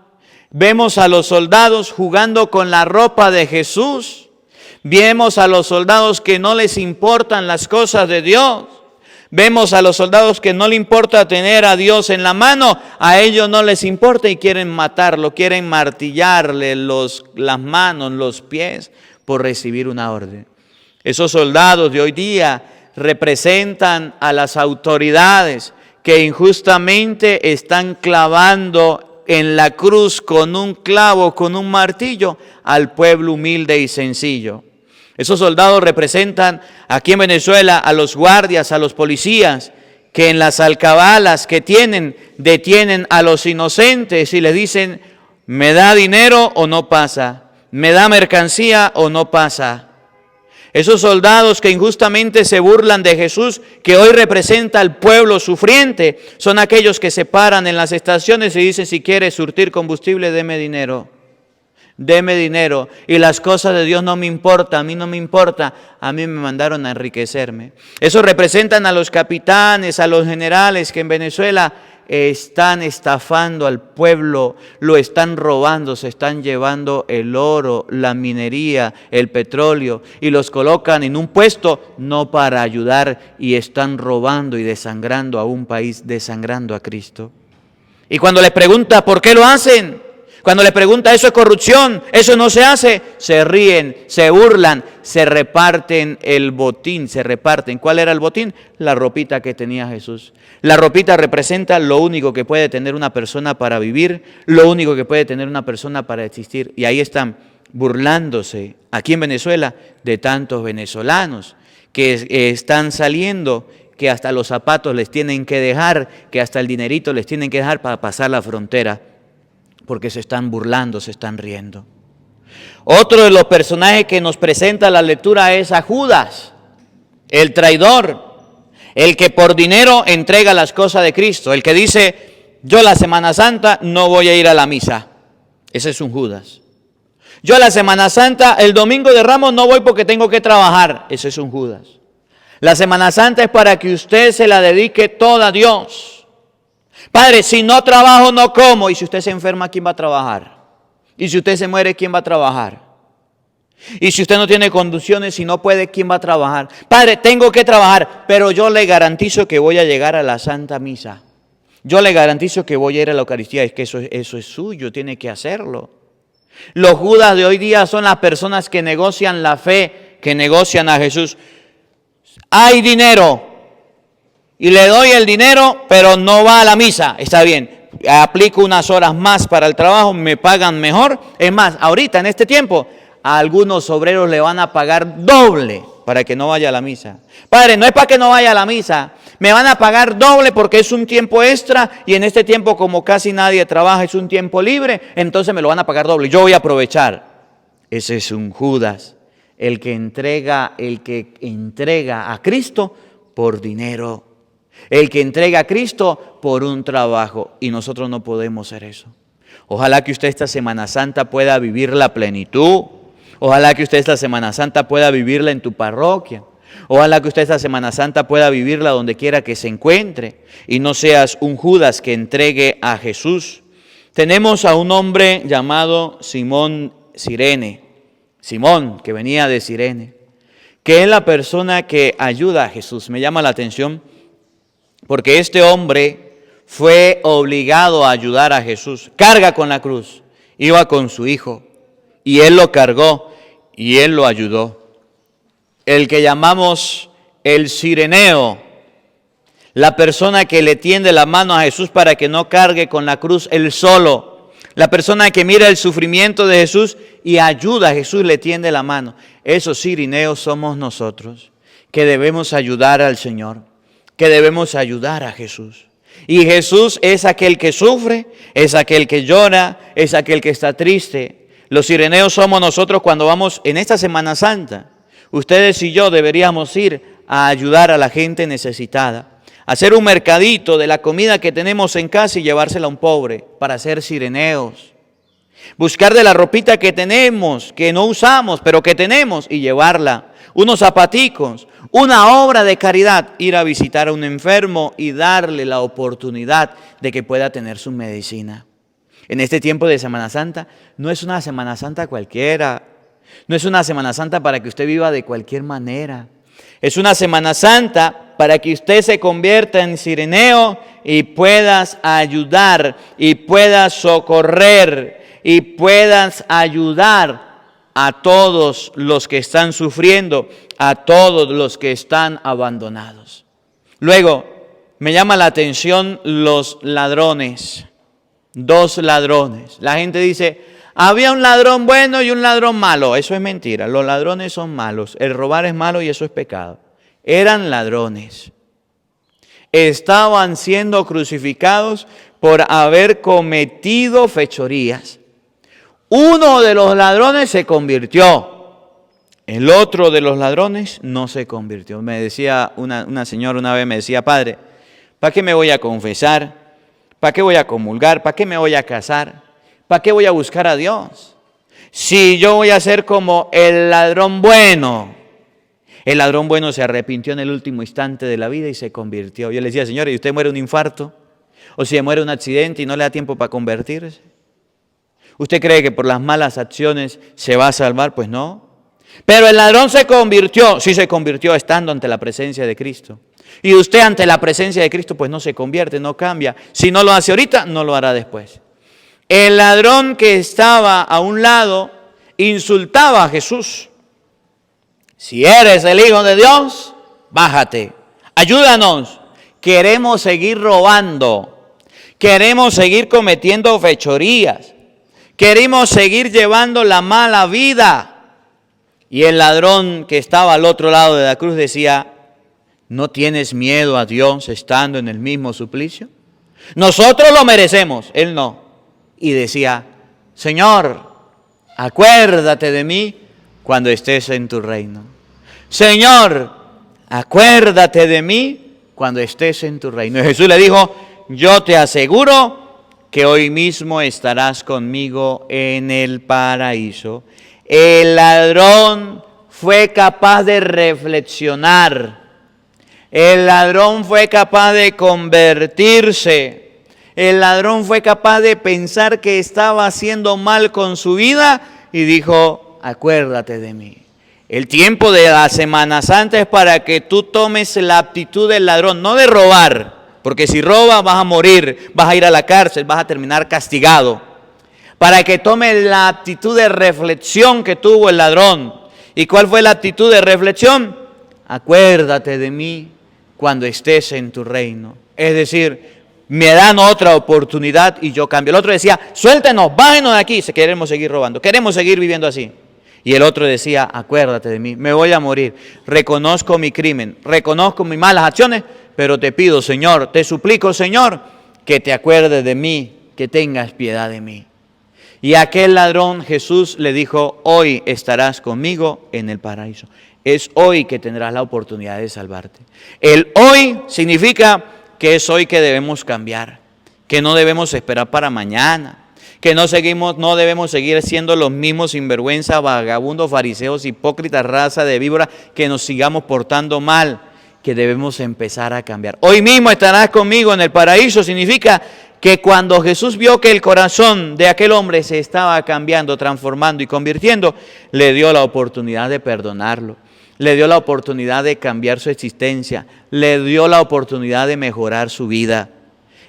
Vemos a los soldados jugando con la ropa de Jesús. Vemos a los soldados que no les importan las cosas de Dios. Vemos a los soldados que no le importa tener a Dios en la mano, a ellos no les importa y quieren matarlo, quieren martillarle las manos, los pies por recibir una orden. Esos soldados de hoy día representan a las autoridades que injustamente están clavando en la cruz con un clavo, con un martillo, al pueblo humilde y sencillo. Esos soldados representan aquí en Venezuela a los guardias, a los policías, que en las alcabalas que tienen, detienen a los inocentes y les dicen, ¿me da dinero o no pasa? ¿Me da mercancía o no pasa? Esos soldados que injustamente se burlan de Jesús, que hoy representa al pueblo sufriente, son aquellos que se paran en las estaciones y dicen, si quiere surtir combustible, deme dinero. Deme dinero, y las cosas de Dios no me importan, a mí no me importa, a mí me mandaron a enriquecerme. Eso representan a los capitanes, a los generales que en Venezuela están estafando al pueblo, lo están robando, se están llevando el oro, la minería, el petróleo, y los colocan en un puesto no para ayudar, y están robando y desangrando a un país, desangrando a Cristo. Y cuando les pregunta por qué lo hacen, cuando le pregunta, eso es corrupción, eso no se hace, se ríen, se burlan, se reparten el botín, se reparten. ¿Cuál era el botín? La ropita que tenía Jesús. La ropita representa lo único que puede tener una persona para vivir, lo único que puede tener una persona para existir. Y ahí están burlándose, aquí en Venezuela, de tantos venezolanos que están saliendo, que hasta los zapatos les tienen que dejar, que hasta el dinerito les tienen que dejar para pasar la frontera, porque se están burlando, se están riendo. Otro de los personajes que nos presenta la lectura es a Judas, el traidor, el que por dinero entrega las cosas de Cristo, el que dice, yo la Semana Santa no voy a ir a la misa. Ese es un Judas. Yo la Semana Santa, el domingo de Ramos no voy porque tengo que trabajar. Ese es un Judas. La Semana Santa es para que usted se la dedique toda a Dios. Padre, si no trabajo, no como. Y si usted se enferma, ¿quién va a trabajar? Y si usted se muere, ¿quién va a trabajar? Y si usted no tiene condiciones, si no puede, ¿quién va a trabajar? Padre, tengo que trabajar, pero yo le garantizo que voy a llegar a la Santa Misa. Yo le garantizo que voy a ir a la Eucaristía. Es que eso es suyo, tiene que hacerlo. Los Judas de hoy día son las personas que negocian la fe, que negocian a Jesús. Hay dinero. Y le doy el dinero, pero no va a la misa. Está bien, aplico unas horas más para el trabajo, me pagan mejor. Es más, ahorita en este tiempo, a algunos obreros le van a pagar doble para que no vaya a la misa. Padre, no es para que no vaya a la misa, me van a pagar doble porque es un tiempo extra y en este tiempo como casi nadie trabaja, es un tiempo libre, entonces me lo van a pagar doble. Yo voy a aprovechar. Ese es un Judas, el que entrega a Cristo por dinero. El que entrega a Cristo por un trabajo, y nosotros no podemos hacer eso. Ojalá que usted esta Semana Santa pueda vivir la plenitud. Ojalá que usted esta Semana Santa pueda vivirla en tu parroquia. Ojalá que usted esta Semana Santa pueda vivirla donde quiera que se encuentre y no seas un Judas que entregue a Jesús. Tenemos a un hombre llamado Simón Cirene, Simón, que venía de Cirene, que es la persona que ayuda a Jesús. Me llama la atención porque este hombre fue obligado a ayudar a Jesús. Carga con la cruz, iba con su hijo y él lo cargó y él lo ayudó. El que llamamos el cireneo, la persona que le tiende la mano a Jesús para que no cargue con la cruz él solo. La persona que mira el sufrimiento de Jesús y ayuda a Jesús, le tiende la mano. Esos cireneos somos nosotros, que debemos ayudar al Señor, que debemos ayudar a Jesús. Y Jesús es aquel que sufre, es aquel que llora, es aquel que está triste. Los cireneos somos nosotros cuando vamos en esta Semana Santa. Ustedes y yo deberíamos ir a ayudar a la gente necesitada. Hacer un mercadito de la comida que tenemos en casa y llevársela a un pobre para ser cireneos. Buscar de la ropita que tenemos, que no usamos, pero que tenemos y llevarla. Unos zapaticos, una obra de caridad, ir a visitar a un enfermo y darle la oportunidad de que pueda tener su medicina. En este tiempo de Semana Santa, no es una Semana Santa cualquiera, no es una Semana Santa para que usted viva de cualquier manera. Es una Semana Santa para que usted se convierta en cireneo y puedas ayudar y puedas socorrer y puedas ayudar a todos los que están sufriendo, a todos los que están abandonados. Luego, me llama la atención los ladrones, 2 ladrones. La gente dice, había un ladrón bueno y un ladrón malo. Eso es mentira, los ladrones son malos, el robar es malo y eso es pecado. Eran ladrones. Estaban siendo crucificados por haber cometido fechorías. Uno de los ladrones se convirtió. El otro de los ladrones no se convirtió. Me decía una señora una vez, me decía, padre, ¿para qué me voy a confesar? ¿Para qué voy a comulgar? ¿Para qué me voy a casar? ¿Para qué voy a buscar a Dios? Si yo voy a ser como el ladrón bueno. El ladrón bueno se arrepintió en el último instante de la vida y se convirtió. Yo le decía, señora, ¿y usted muere un infarto? ¿O si muere un accidente y no le da tiempo para convertirse? ¿Usted cree que por las malas acciones se va a salvar? Pues no. Pero el ladrón se convirtió, sí se convirtió estando ante la presencia de Cristo. Y usted ante la presencia de Cristo pues no se convierte, no cambia. Si no lo hace ahorita, no lo hará después. El ladrón que estaba a un lado insultaba a Jesús. Si eres el Hijo de Dios, bájate, ayúdanos. Queremos seguir robando, queremos seguir cometiendo fechorías, queremos seguir llevando la mala vida. Y el ladrón que estaba al otro lado de la cruz decía, ¿no tienes miedo a Dios estando en el mismo suplicio? Nosotros lo merecemos, él no. Y decía, Señor, acuérdate de mí cuando estés en tu reino. Señor, acuérdate de mí cuando estés en tu reino. Y Jesús le dijo, yo te aseguro que hoy mismo estarás conmigo en el paraíso. El ladrón fue capaz de reflexionar. El ladrón fue capaz de convertirse. El ladrón fue capaz de pensar que estaba haciendo mal con su vida y dijo, acuérdate de mí. El tiempo de la Semana Santa es para que tú tomes la actitud del ladrón, no de robar, porque si robas vas a morir, vas a ir a la cárcel, vas a terminar castigado. Para que tomes la actitud de reflexión que tuvo el ladrón. ¿Y cuál fue la actitud de reflexión? Acuérdate de mí cuando estés en tu reino. Es decir, me dan otra oportunidad y yo cambio. El otro decía, suéltenos, bájenos de aquí, si queremos seguir robando, queremos seguir viviendo así. Y el otro decía, acuérdate de mí, me voy a morir, reconozco mi crimen, reconozco mis malas acciones, pero te pido, Señor, te suplico, Señor, que te acuerdes de mí, que tengas piedad de mí. Y a aquel ladrón Jesús le dijo, hoy estarás conmigo en el paraíso. Es hoy que tendrás la oportunidad de salvarte. El hoy significa que es hoy que debemos cambiar, que no debemos esperar para mañana, que no debemos seguir siendo los mismos sinvergüenza, vagabundos, fariseos, hipócritas, raza de víbora, que nos sigamos portando mal, que debemos empezar a cambiar. Hoy mismo estarás conmigo en el paraíso significa que cuando Jesús vio que el corazón de aquel hombre se estaba cambiando, transformando y convirtiendo, le dio la oportunidad de perdonarlo, le dio la oportunidad de cambiar su existencia, le dio la oportunidad de mejorar su vida.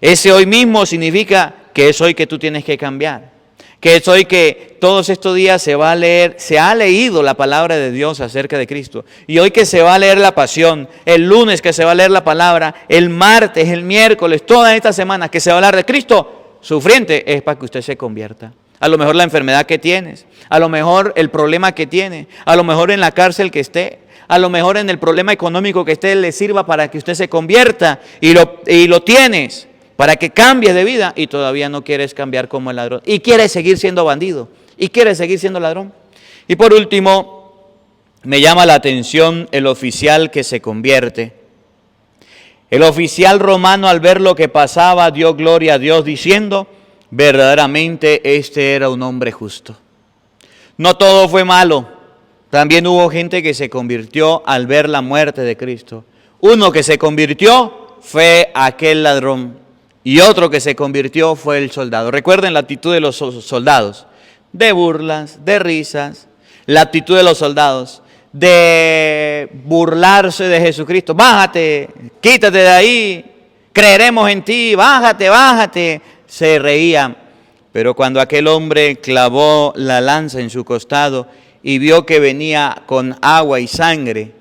Ese hoy mismo significa que es hoy que tú tienes que cambiar, que es hoy que todos estos días se ha leído la palabra de Dios acerca de Cristo, y hoy que se va a leer la pasión, el lunes que se va a leer la palabra, el martes, el miércoles, toda esta semana que se va a hablar de Cristo sufriente, es para que usted se convierta. A lo mejor la enfermedad que tienes, a lo mejor el problema que tiene, a lo mejor en la cárcel que esté, a lo mejor en el problema económico que esté, le sirva para que usted se convierta, y lo tienes para que cambies de vida, y todavía no quieres cambiar como el ladrón, y quieres seguir siendo bandido, y quieres seguir siendo ladrón. Y por último, me llama la atención el oficial que se convierte. El oficial romano, al ver lo que pasaba, dio gloria a Dios diciendo, verdaderamente este era un hombre justo. No todo fue malo, también hubo gente que se convirtió al ver la muerte de Cristo. Uno que se convirtió fue aquel ladrón, y otro que se convirtió fue el soldado. Recuerden la actitud de los soldados, de burlas, de risas, la actitud de los soldados, de burlarse de Jesucristo. Bájate, quítate de ahí, creeremos en ti, bájate, bájate. Se reían, pero cuando aquel hombre clavó la lanza en su costado y vio que venía con agua y sangre,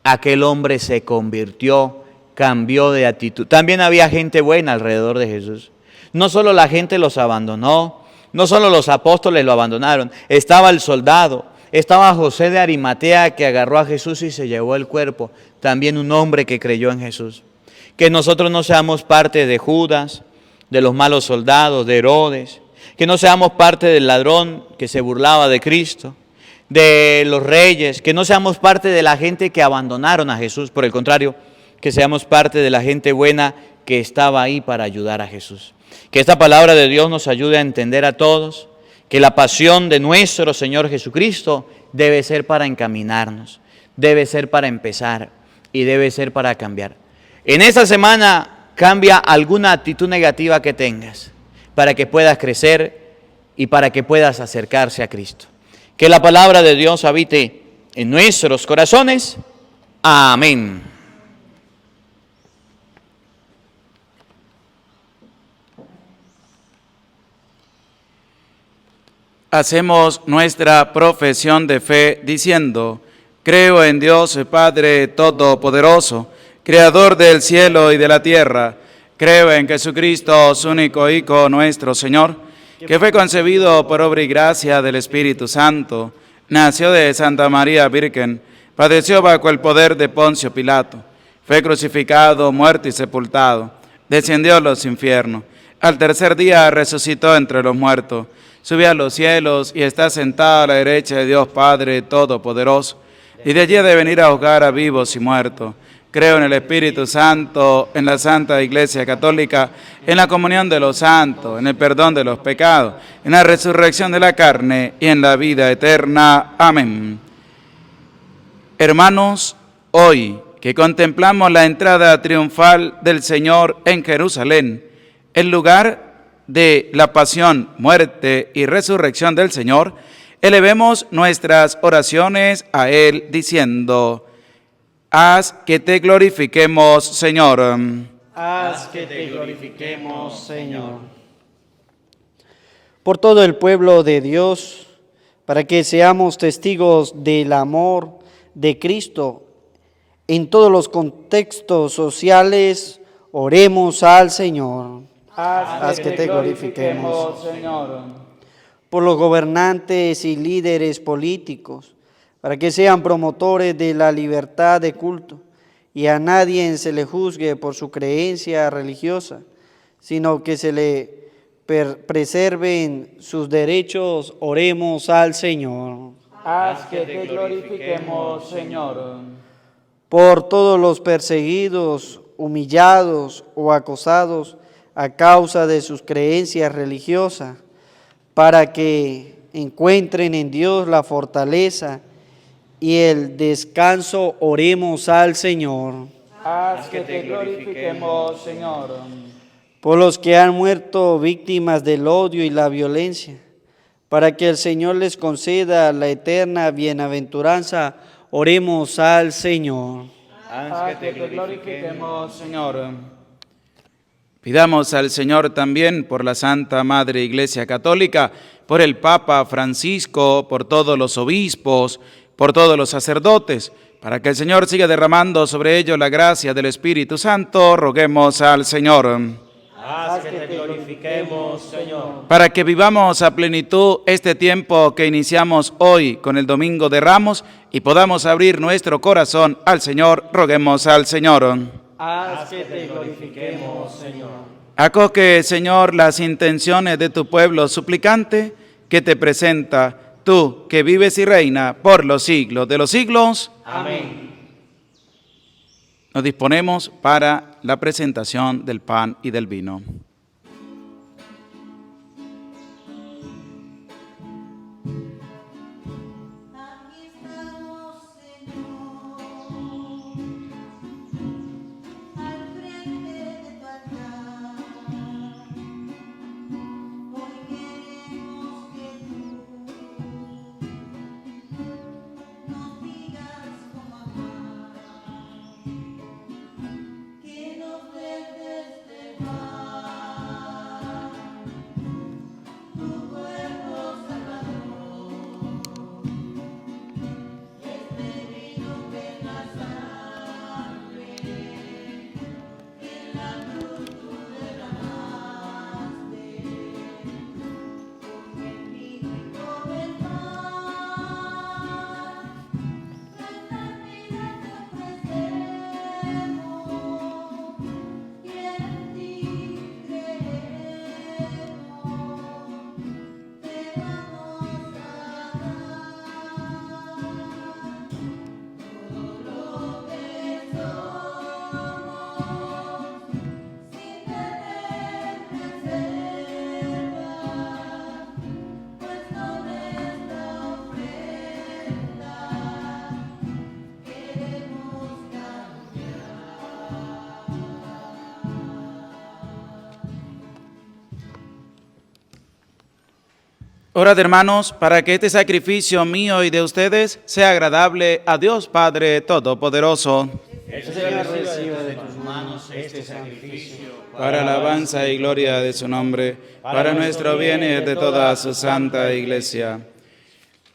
aquel hombre se convirtió, cambió de actitud. También había gente buena alrededor de Jesús. No solo la gente los abandonó, no solo los apóstoles lo abandonaron, estaba el soldado, estaba José de Arimatea que agarró a Jesús y se llevó el cuerpo, también un hombre que creyó en Jesús. Que nosotros no seamos parte de Judas, de los malos soldados, de Herodes, que no seamos parte del ladrón que se burlaba de Cristo, de los reyes, que no seamos parte de la gente que abandonaron a Jesús, por el contrario, que seamos parte de la gente buena que estaba ahí para ayudar a Jesús. Que esta palabra de Dios nos ayude a entender a todos que la pasión de nuestro Señor Jesucristo debe ser para encaminarnos, debe ser para empezar y debe ser para cambiar. En esta semana cambia alguna actitud negativa que tengas para que puedas crecer y para que puedas acercarse a Cristo. Que la palabra de Dios habite en nuestros corazones. Amén. Hacemos nuestra profesión de fe diciendo, creo en Dios el Padre Todopoderoso, Creador del cielo y de la tierra. Creo en Jesucristo, su único Hijo, nuestro Señor, que fue concebido por obra y gracia del Espíritu Santo, nació de Santa María Virgen, padeció bajo el poder de Poncio Pilato, fue crucificado, muerto y sepultado, descendió a los infiernos, al tercer día resucitó entre los muertos, subió a los cielos y está sentado a la derecha de Dios Padre Todopoderoso, y de allí ha de venir a juzgar a vivos y muertos. Creo en el Espíritu Santo, en la Santa Iglesia Católica, en la comunión de los santos, en el perdón de los pecados, en la resurrección de la carne y en la vida eterna. Amén. Hermanos, hoy que contemplamos la entrada triunfal del Señor en Jerusalén, el lugar de la pasión, muerte y resurrección del Señor, elevemos nuestras oraciones a Él diciendo, haz que te glorifiquemos, Señor. Haz que te glorifiquemos, Señor. Por todo el pueblo de Dios, para que seamos testigos del amor de Cristo en todos los contextos sociales, oremos al Señor. Haz que te glorifiquemos, Señor. Por los gobernantes y líderes políticos, para que sean promotores de la libertad de culto y a nadie se le juzgue por su creencia religiosa, sino que se le preserven sus derechos, oremos al Señor. Haz que te glorifiquemos, Señor. Por todos los perseguidos, humillados o acosados a causa de sus creencias religiosas, para que encuentren en Dios la fortaleza y el descanso. Oremos al Señor. Haz que te glorifiquemos, Señor. Por los que han muerto víctimas del odio y la violencia, para que el Señor les conceda la eterna bienaventuranza, oremos al Señor. Haz que te glorifiquemos, Señor. Pidamos al Señor también por la Santa Madre Iglesia Católica, por el Papa Francisco, por todos los obispos, por todos los sacerdotes, para que el Señor siga derramando sobre ellos la gracia del Espíritu Santo. Roguemos al Señor. Haz que te glorifiquemos, Señor. Para que vivamos a plenitud este tiempo que iniciamos hoy con el Domingo de Ramos y podamos abrir nuestro corazón al Señor, roguemos al Señor. Haz que te glorifiquemos, Señor. Acoge, Señor, las intenciones de tu pueblo suplicante que te presenta, tú que vives y reina por los siglos de los siglos. Amén. Nos disponemos para la presentación del pan y del vino. Aquí estamos, Señor, al frente de tu altar. Hoy queremos que tú nos digas cómo amar, que nos dejes de mar, tu cuerpo salvador. Este vino que es la sangre, que en la cruz tú derramaste, porque en ti por el mar, nuestras vidas te ofrecemos, y en ti creemos, te vamos a Orad, hermanos, para que este sacrificio mío y de ustedes sea agradable a Dios Padre Todopoderoso. El Señor reciba de tus manos este sacrificio Para alabanza y gloria de su nombre, para nuestro bien y de toda su santa Iglesia.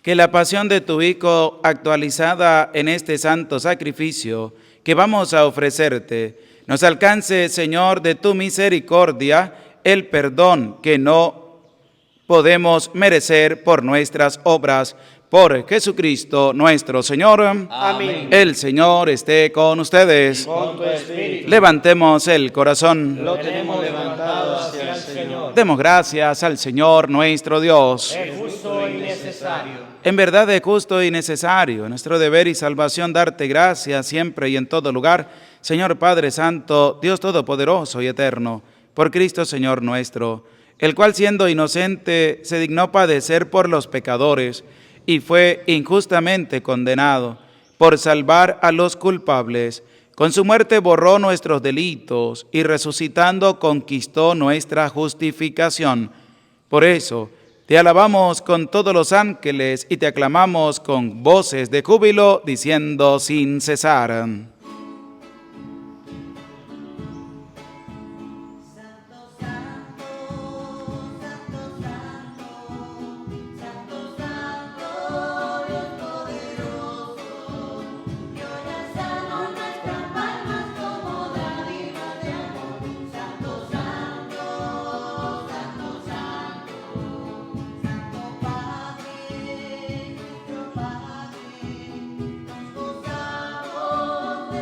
Que la pasión de tu Hijo, actualizada en este santo sacrificio que vamos a ofrecerte, nos alcance, Señor, de tu misericordia, el perdón que no podemos merecer por nuestras obras. Por Jesucristo nuestro Señor. Amén. El Señor esté con ustedes. Con tu espíritu. Levantemos el corazón. Lo tenemos levantado hacia el Señor. Demos gracias al Señor nuestro Dios. es justo y necesario. En verdad es justo y necesario, nuestro deber y salvación, darte gracias siempre y en todo lugar, Señor Padre Santo, Dios Todopoderoso y Eterno, por Cristo Señor nuestro, el cual siendo inocente se dignó padecer por los pecadores y fue injustamente condenado por salvar a los culpables. Con su muerte borró nuestros delitos y resucitando conquistó nuestra justificación. Por eso te alabamos con todos los ángeles y te aclamamos con voces de júbilo, diciendo sin cesar. de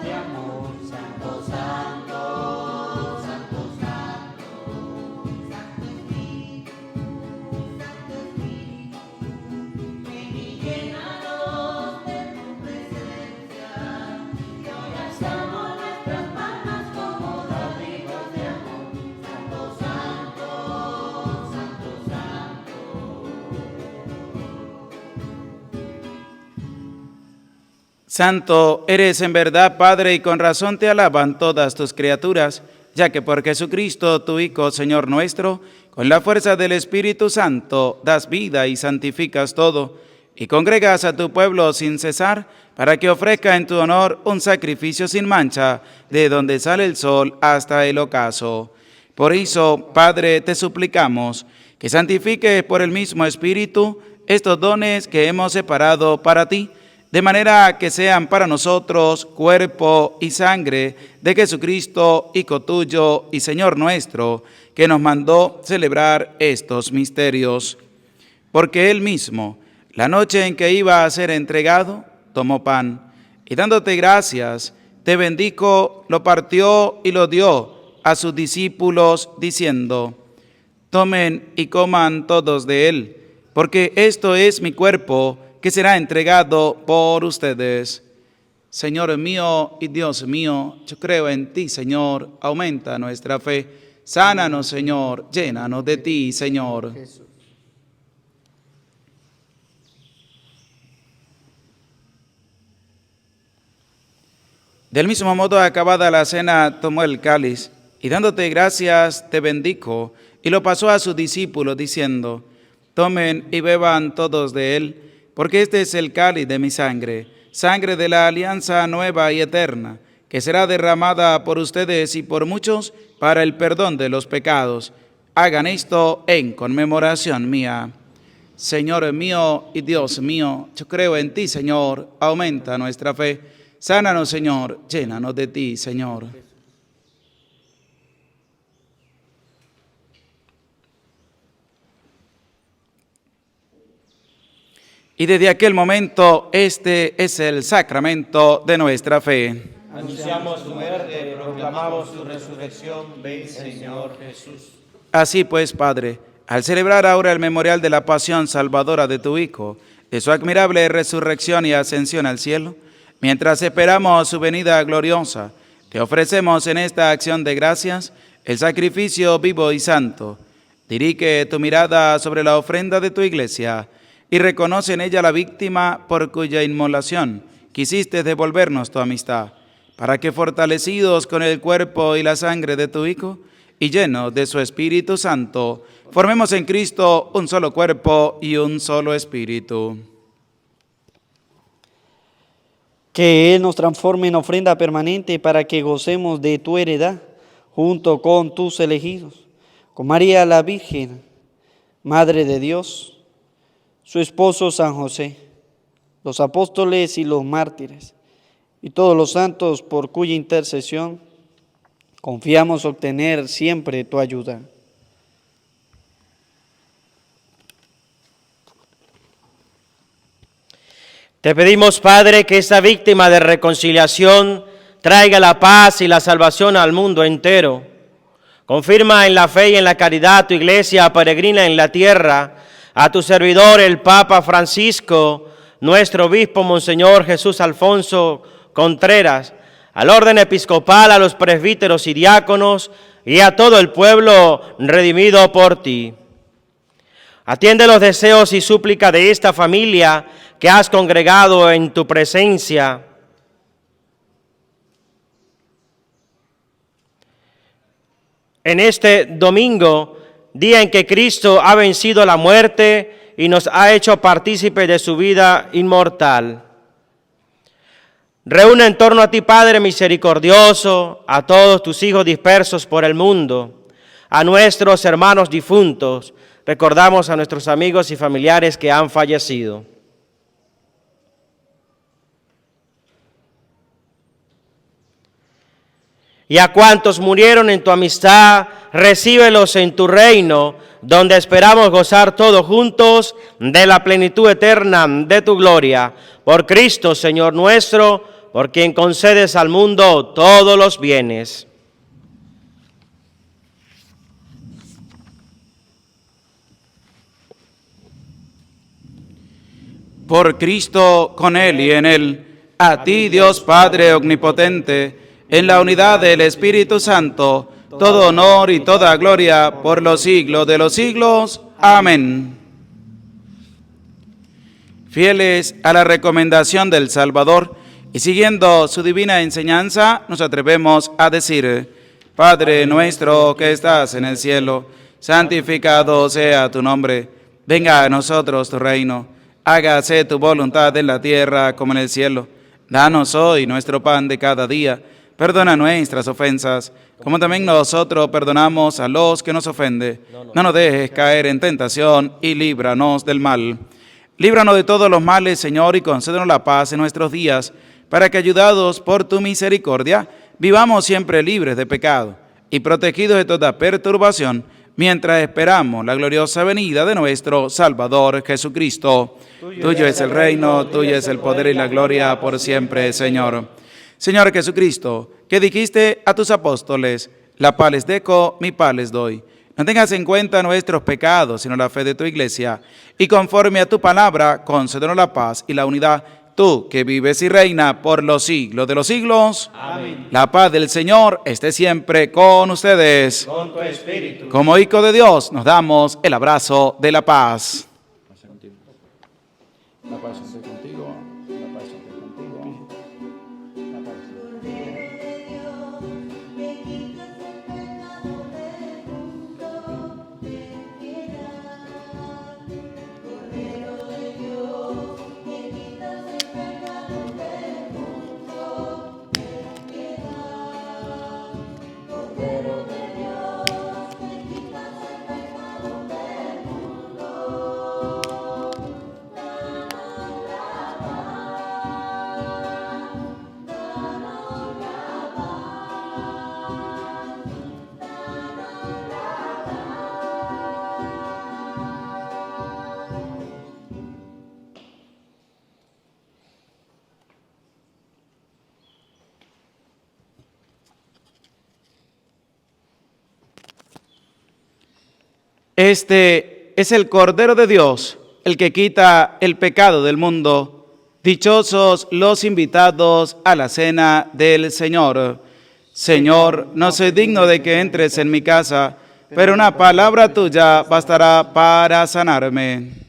de amor. Santo, santo, santo, santo. Santo Espíritu, ven y llénanos de tu presencia, que hoy alzamos nuestras manos como dádivas de amor. Santo, santo, santo, santo. Santo eres en verdad, Padre, y con razón te alaban todas tus criaturas, ya que por Jesucristo, tu Hijo, Señor nuestro, con la fuerza del Espíritu Santo, das vida y santificas todo, y congregas a tu pueblo sin cesar, para que ofrezca en tu honor un sacrificio sin mancha, de donde sale el sol hasta el ocaso. Por eso, Padre, te suplicamos que santifiques por el mismo Espíritu estos dones que hemos separado para ti, de manera que sean para nosotros cuerpo y sangre de Jesucristo, Hijo tuyo y Señor nuestro, que nos mandó celebrar estos misterios. Porque Él mismo, la noche en que iba a ser entregado, tomó pan, y dándote gracias, te bendijo, lo partió y lo dio a sus discípulos, diciendo: tomen y coman todos de él, porque esto es mi cuerpo, que será entregado por ustedes. Señor mío y Dios mío, yo creo en ti, Señor, aumenta nuestra fe. Sánanos, Señor, llénanos de ti, Señor. Del mismo modo, acabada la cena, tomó el cáliz, y dándote gracias, te bendijo, y lo pasó a sus discípulos, diciendo: tomen y beban todos de él, porque este es el cáliz de mi sangre, sangre de la alianza nueva y eterna, que será derramada por ustedes y por muchos para el perdón de los pecados. Hagan esto en conmemoración mía. Señor mío y Dios mío, yo creo en ti, Señor, aumenta nuestra fe. Sánanos, Señor, llénanos de ti, Señor. Y desde aquel momento, este es el sacramento de nuestra fe. Anunciamos tu muerte, proclamamos tu resurrección. Ven, Señor Jesús. Así pues, Padre, al celebrar ahora el memorial de la pasión salvadora de tu Hijo, de su admirable resurrección y ascensión al cielo, mientras esperamos su venida gloriosa, te ofrecemos en esta acción de gracias el sacrificio vivo y santo. Dirige tu mirada sobre la ofrenda de tu iglesia y reconoce en ella la víctima por cuya inmolación quisiste devolvernos tu amistad, para que fortalecidos con el cuerpo y la sangre de tu Hijo y llenos de su Espíritu Santo, formemos en Cristo un solo cuerpo y un solo espíritu. Que Él nos transforme en ofrenda permanente para que gocemos de tu heredad, junto con tus elegidos, con María la Virgen, Madre de Dios, su esposo San José, los apóstoles y los mártires, y todos los santos por cuya intercesión confiamos obtener siempre tu ayuda. Te pedimos, Padre, que esta víctima de reconciliación traiga la paz y la salvación al mundo entero. Confirma en la fe y en la caridad tu iglesia peregrina en la tierra, a tu servidor el Papa Francisco, nuestro obispo Monseñor Jesús Alfonso Contreras, al orden episcopal, a los presbíteros y diáconos y a todo el pueblo redimido por ti. Atiende los deseos y súplicas de esta familia que has congregado en tu presencia. En este domingo, día en que Cristo ha vencido la muerte y nos ha hecho partícipes de su vida inmortal. Reúne en torno a ti, Padre misericordioso, a todos tus hijos dispersos por el mundo, a nuestros hermanos difuntos. Recordamos a nuestros amigos y familiares que han fallecido. Y a cuantos murieron en tu amistad, recíbelos en tu reino, donde esperamos gozar todos juntos de la plenitud eterna de tu gloria. Por Cristo, Señor nuestro, por quien concedes al mundo todos los bienes. Por Cristo, con Él y en Él, a ti, Dios Padre omnipotente, en la unidad del Espíritu Santo, todo honor y toda gloria por los siglos de los siglos. Amén. Fieles a la recomendación del Salvador y siguiendo su divina enseñanza, nos atrevemos a decir: Padre nuestro que estás en el cielo, santificado sea tu nombre. Venga a nosotros tu reino. Hágase tu voluntad en la tierra como en el cielo. Danos hoy nuestro pan de cada día. Perdona nuestras ofensas, como también nosotros perdonamos a los que nos ofenden. No nos dejes caer en tentación y líbranos del mal. Líbranos de todos los males, Señor, y concédenos la paz en nuestros días, para que, ayudados por tu misericordia, vivamos siempre libres de pecado y protegidos de toda perturbación, mientras esperamos la gloriosa venida de nuestro Salvador Jesucristo. Tuyo es el reino, tuyo es el poder y la gloria por siempre, Señor. Señor Jesucristo, que dijiste a tus apóstoles: la paz les dejo, mi paz les doy. No tengas en cuenta nuestros pecados, sino la fe de tu iglesia, y conforme a tu palabra, concédenos la paz y la unidad, tú que vives y reinas por los siglos de los siglos. Amén. La paz del Señor esté siempre con ustedes. Con tu espíritu. Como hijos de Dios, nos damos el abrazo de la paz. La paz esté contigo. La paz esté contigo. La paz esté Este es el Cordero de Dios, el que quita el pecado del mundo. Dichosos los invitados a la cena del Señor. Señor, no soy digno de que entres en mi casa, pero una palabra tuya bastará para sanarme.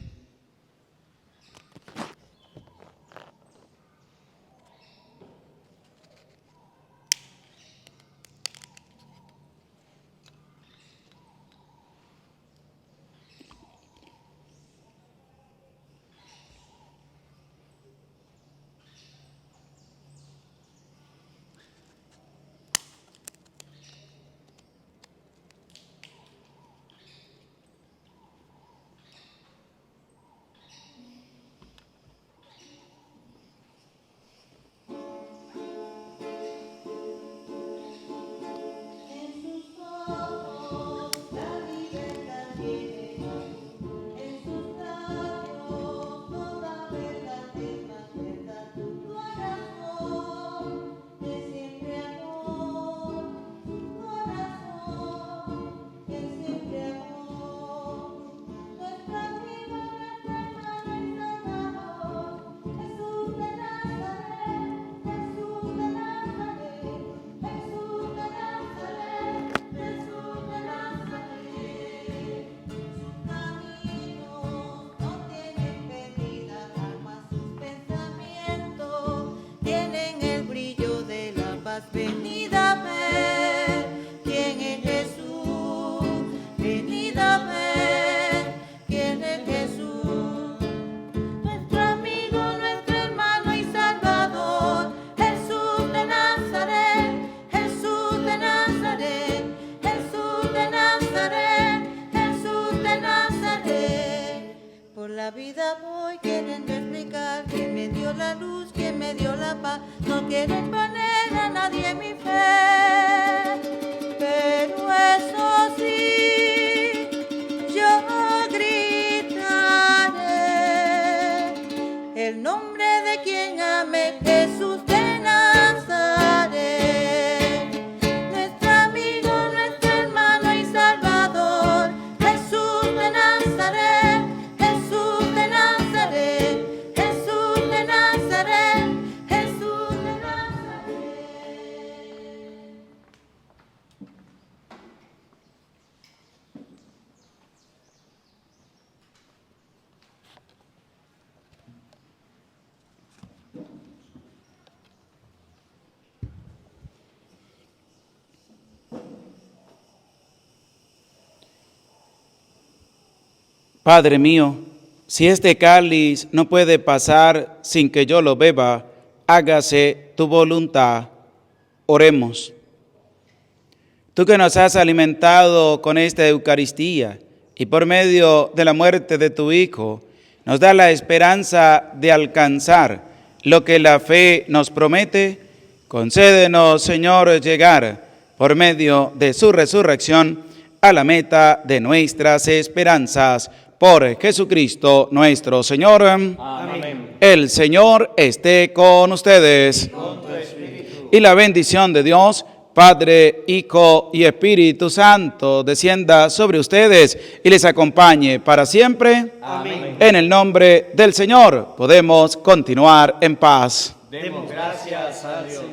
la vida voy queriendo explicar quién me dio la luz, quién me dio la paz. No quiero imponer a nadie mi fe, pero eso sí, yo gritaré el nombre de quien amé, Jesús de Nazaret. Padre mío, si este cáliz no puede pasar sin que yo lo beba, hágase tu voluntad. Oremos. Tú que nos has alimentado con esta Eucaristía y por medio de la muerte de tu Hijo, nos da la esperanza de alcanzar lo que la fe nos promete, concédenos, Señor, llegar por medio de su resurrección a la meta de nuestras esperanzas. Por Jesucristo nuestro Señor. Amén. El Señor esté con ustedes. Con tu espíritu. Y la bendición de Dios, Padre, Hijo y Espíritu Santo, descienda sobre ustedes y les acompañe para siempre. Amén. En el nombre del Señor podemos continuar en paz. Demos gracias a Dios.